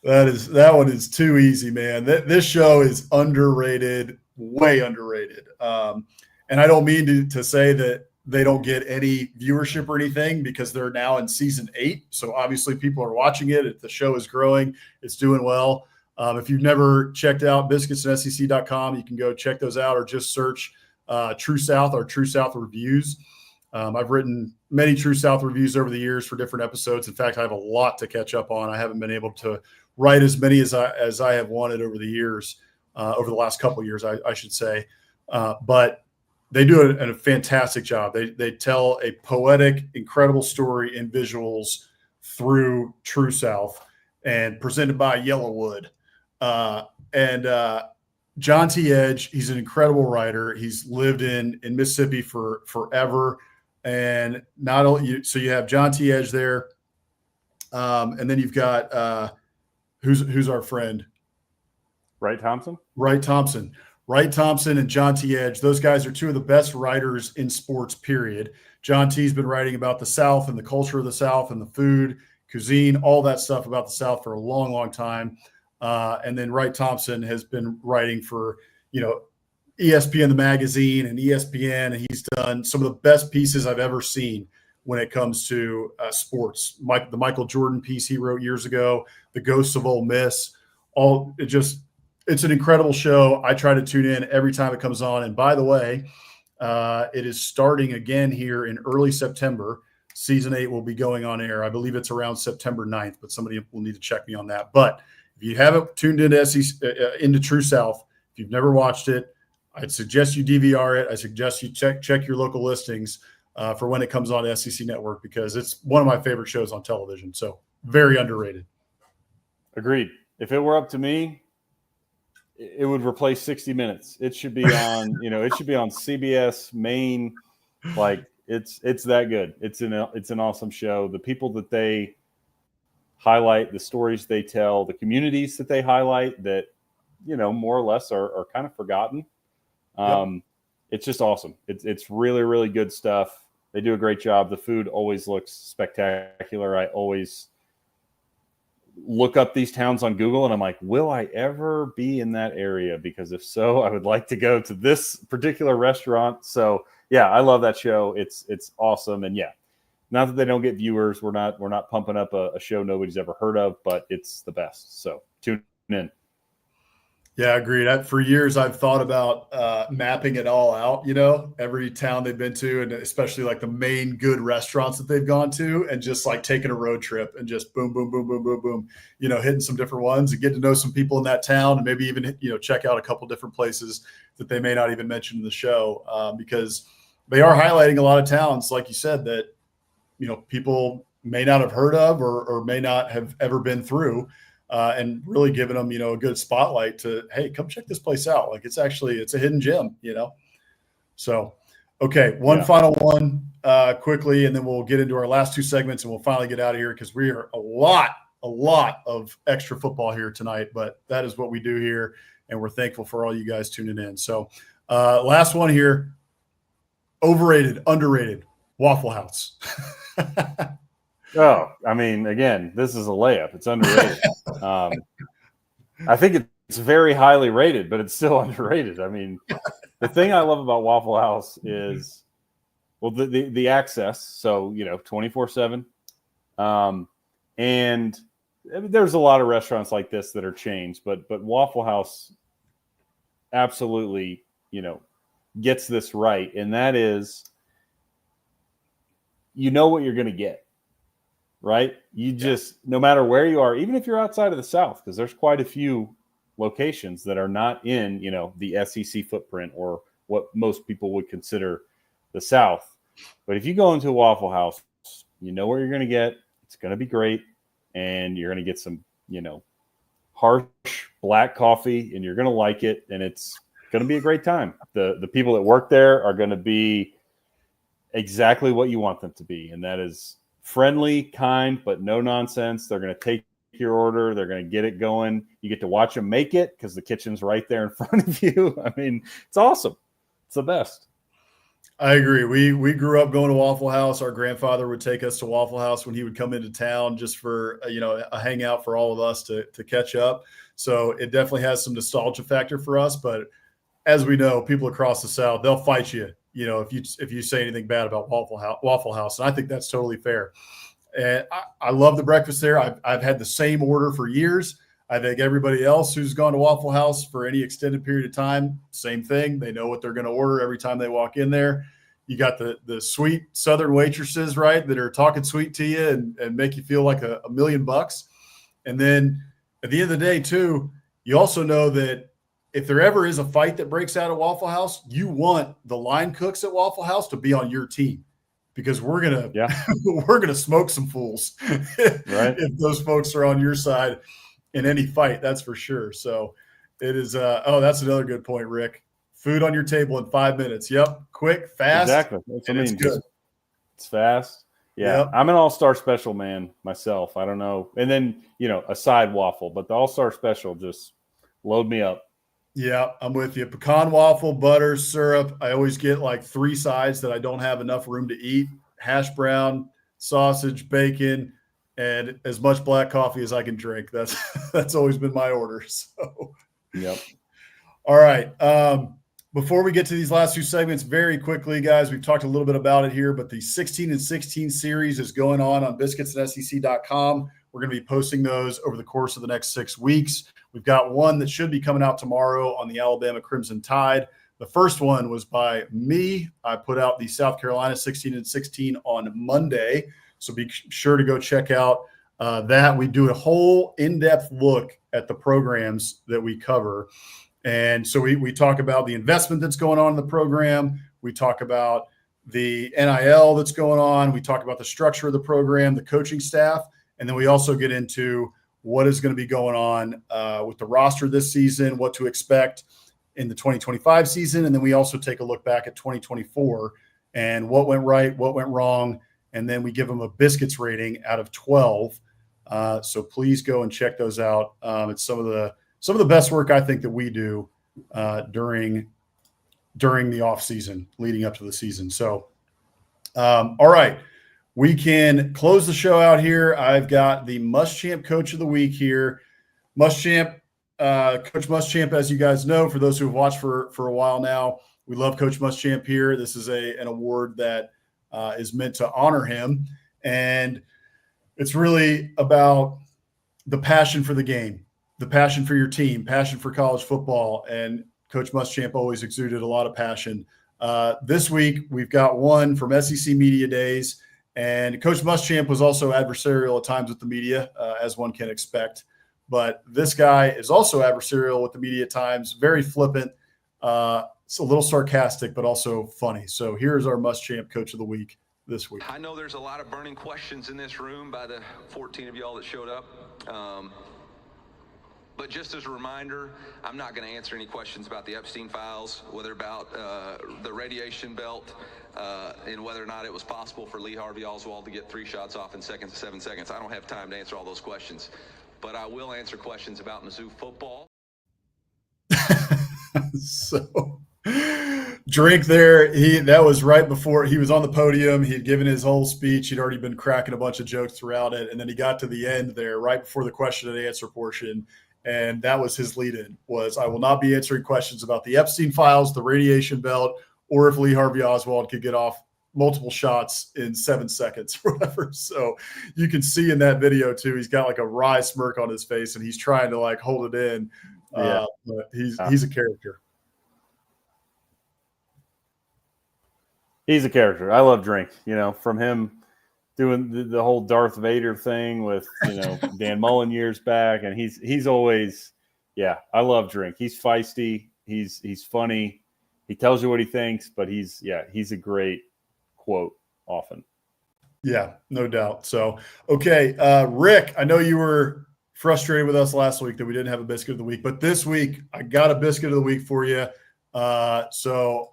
That one is too easy, man. This show is underrated, way underrated. And I don't mean to say that they don't get any viewership or anything, because they're now in season 8. So obviously people are watching it. The show is growing. It's doing well. If you've never checked out biscuitsandSEC.com, you can go check those out, or just search True South or True South Reviews. I've written many True South reviews over the years for different episodes. In fact, I have a lot to catch up on. I haven't been able to write as many as I have wanted over the years, over the last couple of years, I should say. But they do a fantastic job. They tell a poetic, incredible story in visuals through True South, and presented by Yellowwood. And John T. Edge, he's an incredible writer. He's lived in Mississippi for forever. And not only so you have John T. Edge there, and then you've got who's our friend? Wright Thompson and John T. Edge. Those guys are two of the best writers in sports, period. John T's been writing about the South and the culture of the South and the food, cuisine, all that stuff about the South for a long, long time. And then Wright Thompson has been writing for, ESPN, the magazine, and ESPN, and he's done some of the best pieces I've ever seen when it comes to sports. The Michael Jordan piece he wrote years ago, The Ghosts of Ole Miss, it's an incredible show. I try to tune in every time it comes on. And by the way, it is starting again here in early September. Season 8 will be going on air. I believe it's around September 9th, but somebody will need to check me on that. But if you haven't tuned into into True South, if you've never watched it, I'd suggest you DVR it. I suggest you check your local listings for when it comes on SEC Network, because it's one of my favorite shows on television. So very underrated. Agreed. If it were up to me, it would replace 60 Minutes. It should be on, it should be on CBS Main. Like it's that good. It's an awesome show. The people that they highlight, the stories they tell, the communities that they highlight that, more or less are kind of forgotten. It's just awesome. It's really, really good stuff. They do a great job. The food always looks spectacular. I always look up these towns on Google, and I'm like, will I ever be in that area? Because if so, I would like to go to this particular restaurant. So yeah, I love that show. It's awesome. And yeah, not that they don't get viewers. We're not pumping up a show nobody's ever heard of, but it's the best. So tune in. Yeah, agreed. For years, I've thought about mapping it all out, every town they've been to, and especially like the main good restaurants that they've gone to, and just like taking a road trip and just boom, boom, boom, boom, boom, boom, hitting some different ones and get to know some people in that town, and maybe even, check out a couple different places that they may not even mention in the show, because they are highlighting a lot of towns, like you said, that, people may not have heard of or may not have ever been through. And really giving them, a good spotlight to, hey, come check this place out. Like it's a hidden gem, So, okay, one final one quickly, and then we'll get into our last two segments and we'll finally get out of here because we are a lot of extra football here tonight, but that is what we do here. And we're thankful for all you guys tuning in. So last one here, overrated, underrated, Waffle House. Oh, I mean, again, this is a layup. It's underrated. I think it's very highly rated, but it's still underrated. I mean, the thing I love about Waffle House is, well, the access. So, 24/7. And there's a lot of restaurants like this that are chains, but Waffle House absolutely, gets this right. And that is, what you're going to get. Right? You just, no matter where you are, even if you're outside of the South, because there's quite a few locations that are not in, the SEC footprint or what most people would consider the South. But if you go into a Waffle House, you know what you're going to get. It's going to be great. And you're going to get some, harsh black coffee, and you're going to like it. And it's going to be a great time. The people that work there are going to be exactly what you want them to be. And that is friendly, kind, but no nonsense. They're going to take your order. They're going to get it going. You get to watch them make it because the kitchen's right there in front of you. I mean, it's awesome. It's the best. I agree. We grew up going to Waffle House. Our grandfather would take us to Waffle House when he would come into town just for, a hangout for all of us to catch up. So it definitely has some nostalgia factor for us. But as we know, people across the South, they'll fight you, if you say anything bad about Waffle House. And I think that's totally fair. And I love the breakfast there. I've had the same order for years. I think everybody else who's gone to Waffle House for any extended period of time, same thing. They know what they're going to order every time they walk in there. You got the sweet Southern waitresses, right, that are talking sweet to you and make you feel like $1 million. And then at the end of the day, too, you also know that if there ever is a fight that breaks out at Waffle House, you want the line cooks at Waffle House to be on your team because we're gonna smoke some fools right? if those folks are on your side in any fight. That's for sure. So it is. That's another good point, Rick. Food on your table in 5 minutes. Yep, quick, fast. Exactly. It's good. It's fast. Yeah, yep. I'm an all-star special man myself. I don't know, and then a side waffle, but the all-star special just load me up. Yeah, I'm with you. Pecan waffle, butter, syrup. I always get like 3 sides that I don't have enough room to eat. Hash brown, sausage, bacon, and as much black coffee as I can drink. That's always been my order. So, yep. All right. Before we get to these last 2 segments, very quickly, guys, we've talked a little bit about it here, but the 16 and 16 series is going on biscuitsandSEC.com. We're going to be posting those over the course of the next 6 weeks. We've got one that should be coming out tomorrow on the Alabama Crimson Tide. The first one was by me. I put out the South Carolina 16 and 16 on Monday. So be sure to go check out that. We do a whole in-depth look at the programs that we cover. And so we talk about the investment that's going on in the program. We talk about the NIL that's going on. We talk about the structure of the program, the coaching staff. And then we also get into what is going to be going on with the roster this season, what to expect in the 2025 season. And then we also take a look back at 2024 and what went right, what went wrong. And then we give them a Biscuits rating out of 12. So please go and check those out. It's some of the best work I think that we do during the off season leading up to the season. So, all right. we can close the show out here. I've got the Muschamp Coach of the Week here. Muschamp, Coach Muschamp, as you guys know, for those who have watched for a while now, we love Coach Muschamp here. This is an award that is meant to honor him. And it's really about the passion for the game, the passion for your team, passion for college football. And Coach Muschamp always exuded a lot of passion. This week, we've got one from SEC Media Days. And Coach Muschamp was also adversarial at times with the media, as one can expect. But this guy is also adversarial with the media at times, very flippant. It's a little sarcastic, but also funny. So here's our Muschamp Coach of the Week this week. I know there's a lot of burning questions in this room by the 14 of y'all that showed up. But just as a reminder, I'm not going to answer any questions about the Epstein files, whether about the radiation belt, and whether or not it was possible for Lee Harvey Oswald to get 3 shots off in 7 seconds. I don't have time to answer all those questions. But I will answer questions about Mizzou football. So Drink there, that was right before he was on the podium. He had given his whole speech. He'd already been cracking a bunch of jokes throughout it. And then he got to the end there right before the question and answer portion. And that was his lead-in, was I will not be answering questions about the Epstein files, the radiation belt, or if Lee Harvey Oswald could get off multiple shots in 7 seconds or whatever. So you can see in that video too, he's got like a wry smirk on his face and he's trying to like hold it in. But he's a character. He's a character. I love Drink, from him doing the whole Darth Vader thing with, Dan Mullen years back. And he's always, I love Drink. He's feisty. He's funny. He tells you what he thinks, but he's a great quote often. Yeah, no doubt. So, okay. Rick, I know you were frustrated with us last week that we didn't have a biscuit of the week, but this week I got a biscuit of the week for you. So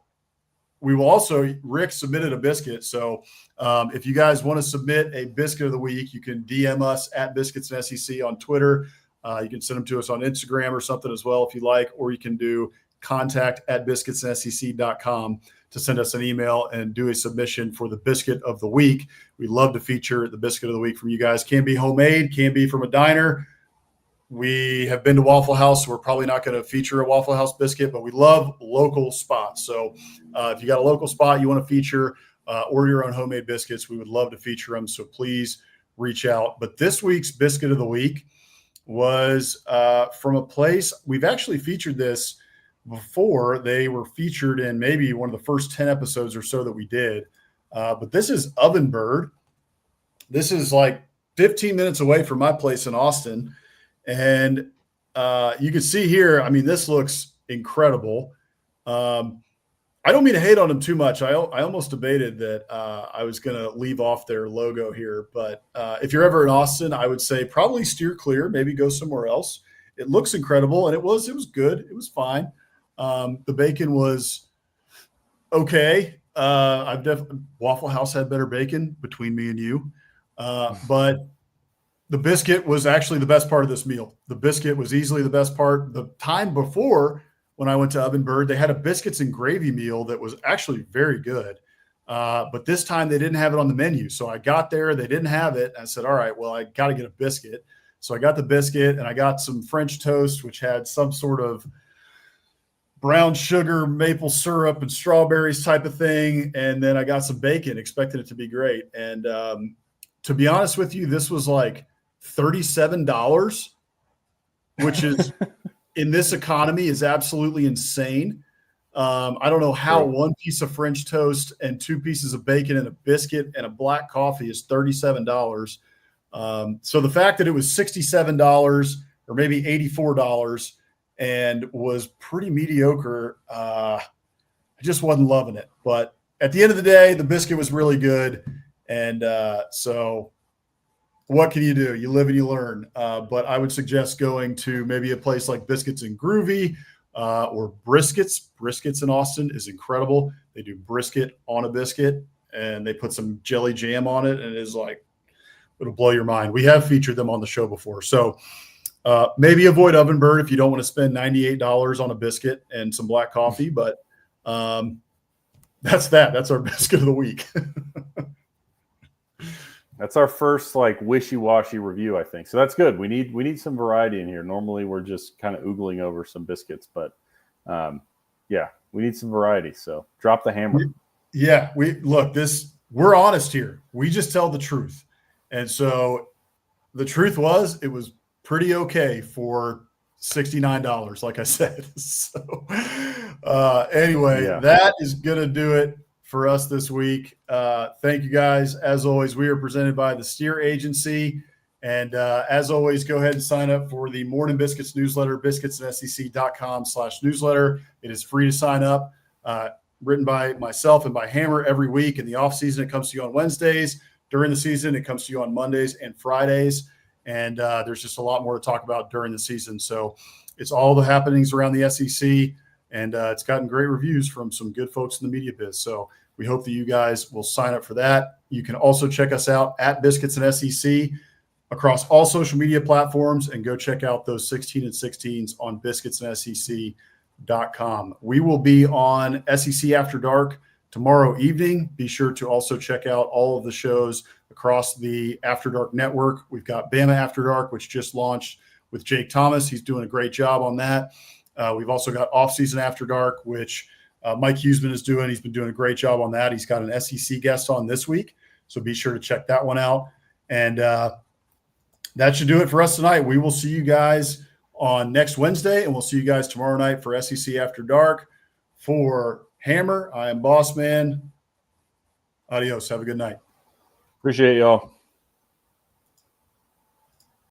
we will also, Rick submitted a biscuit. So if you guys want to submit a biscuit of the week, you can DM us at Biscuits SEC on Twitter. You can send them to us on Instagram or something as well if you like, or you can do contact@biscuitssec.com to send us an email and do a submission for the biscuit of the week. We love to feature the biscuit of the week from you guys. Can be homemade, can be from a diner. We have been to Waffle House. So we're probably not going to feature a Waffle House biscuit, but we love local spots. So if you got a local spot you want to feature or your own homemade biscuits, we would love to feature them. So please reach out. But this week's biscuit of the week was from a place. We've actually featured this before. They were featured in maybe one of the first 10 episodes or so that we did. But this is Oven Bird. This is like 15 minutes away from my place in Austin. And you can see here, I mean, this looks incredible. I don't mean to hate on them too much. I almost debated that I was going to leave off their logo here. But if you're ever in Austin, I would say probably steer clear, maybe go somewhere else. It looks incredible, and it was good. It was fine. The bacon was okay. Waffle House had better bacon between me and you. But the biscuit was actually the best part of this meal. The biscuit was easily the best part. The time before, when I went to Oven Bird, they had a biscuits and gravy meal that was actually very good. But this time they didn't have it on the menu. So I got there, they didn't have it. I said, all right, well, I got to get a biscuit. So I got the biscuit and I got some French toast, which had some sort of brown sugar, maple syrup, and strawberries type of thing. And then I got some bacon, expected it to be great. And to be honest with you, this was like $37, which is in this economy is absolutely insane. I don't know how one piece of French toast and 2 pieces of bacon and a biscuit and a black coffee is $37. So the fact that it was $67 or maybe $84 and was pretty mediocre, I just wasn't loving it. But at the end of the day, the biscuit was really good. And so what can you do? You live and you learn. But I would suggest going to maybe a place like Biscuits and Groovy or Briskets. Briskets in Austin is incredible. They do brisket on a biscuit, and they put some jelly jam on it, and it is like, it'll blow your mind. We have featured them on the show before. So maybe avoid Oven Bird if you don't want to spend $98 on a biscuit and some black coffee. But that's that. That's our biscuit of the week. That's our first like wishy-washy review, I think. So that's good. We need some variety in here. Normally we're just kind of oogling over some biscuits, but yeah, we need some variety. So drop the hammer. Yeah, we're honest here. We just tell the truth. And so the truth was it was pretty okay for $69, like I said. So anyway, That is going to do it for us this week. Thank you guys. As always, we are presented by the Steer Agency. And as always, go ahead and sign up for the Morning Biscuits newsletter, biscuitsandSEC.com/newsletter. It is free to sign up. Written by myself and by Hammer every week. In the off season, it comes to you on Wednesdays. During the season, it comes to you on Mondays and Fridays. And there's just a lot more to talk about during the season. So it's all the happenings around the SEC. And it's gotten great reviews from some good folks in the media biz. So we hope that you guys will sign up for that. You can also check us out at Biscuits and SEC across all social media platforms, and go check out those 16 and 16s on biscuitsandsec.com. We will be on SEC After Dark tomorrow evening. Be sure to also check out all of the shows across the After Dark network. We've got Bama After Dark, which just launched with Jake Thomas. He's doing a great job on that. We've also got Off-Season After Dark, which Mike Huseman is doing. He's been doing a great job on that. He's got an SEC guest on this week, so be sure to check that one out. And that should do it for us tonight. We will see you guys on next Wednesday, and we'll see you guys tomorrow night for SEC After Dark. For Hammer, I am Bossman. Adios. Have a good night. Appreciate y'all.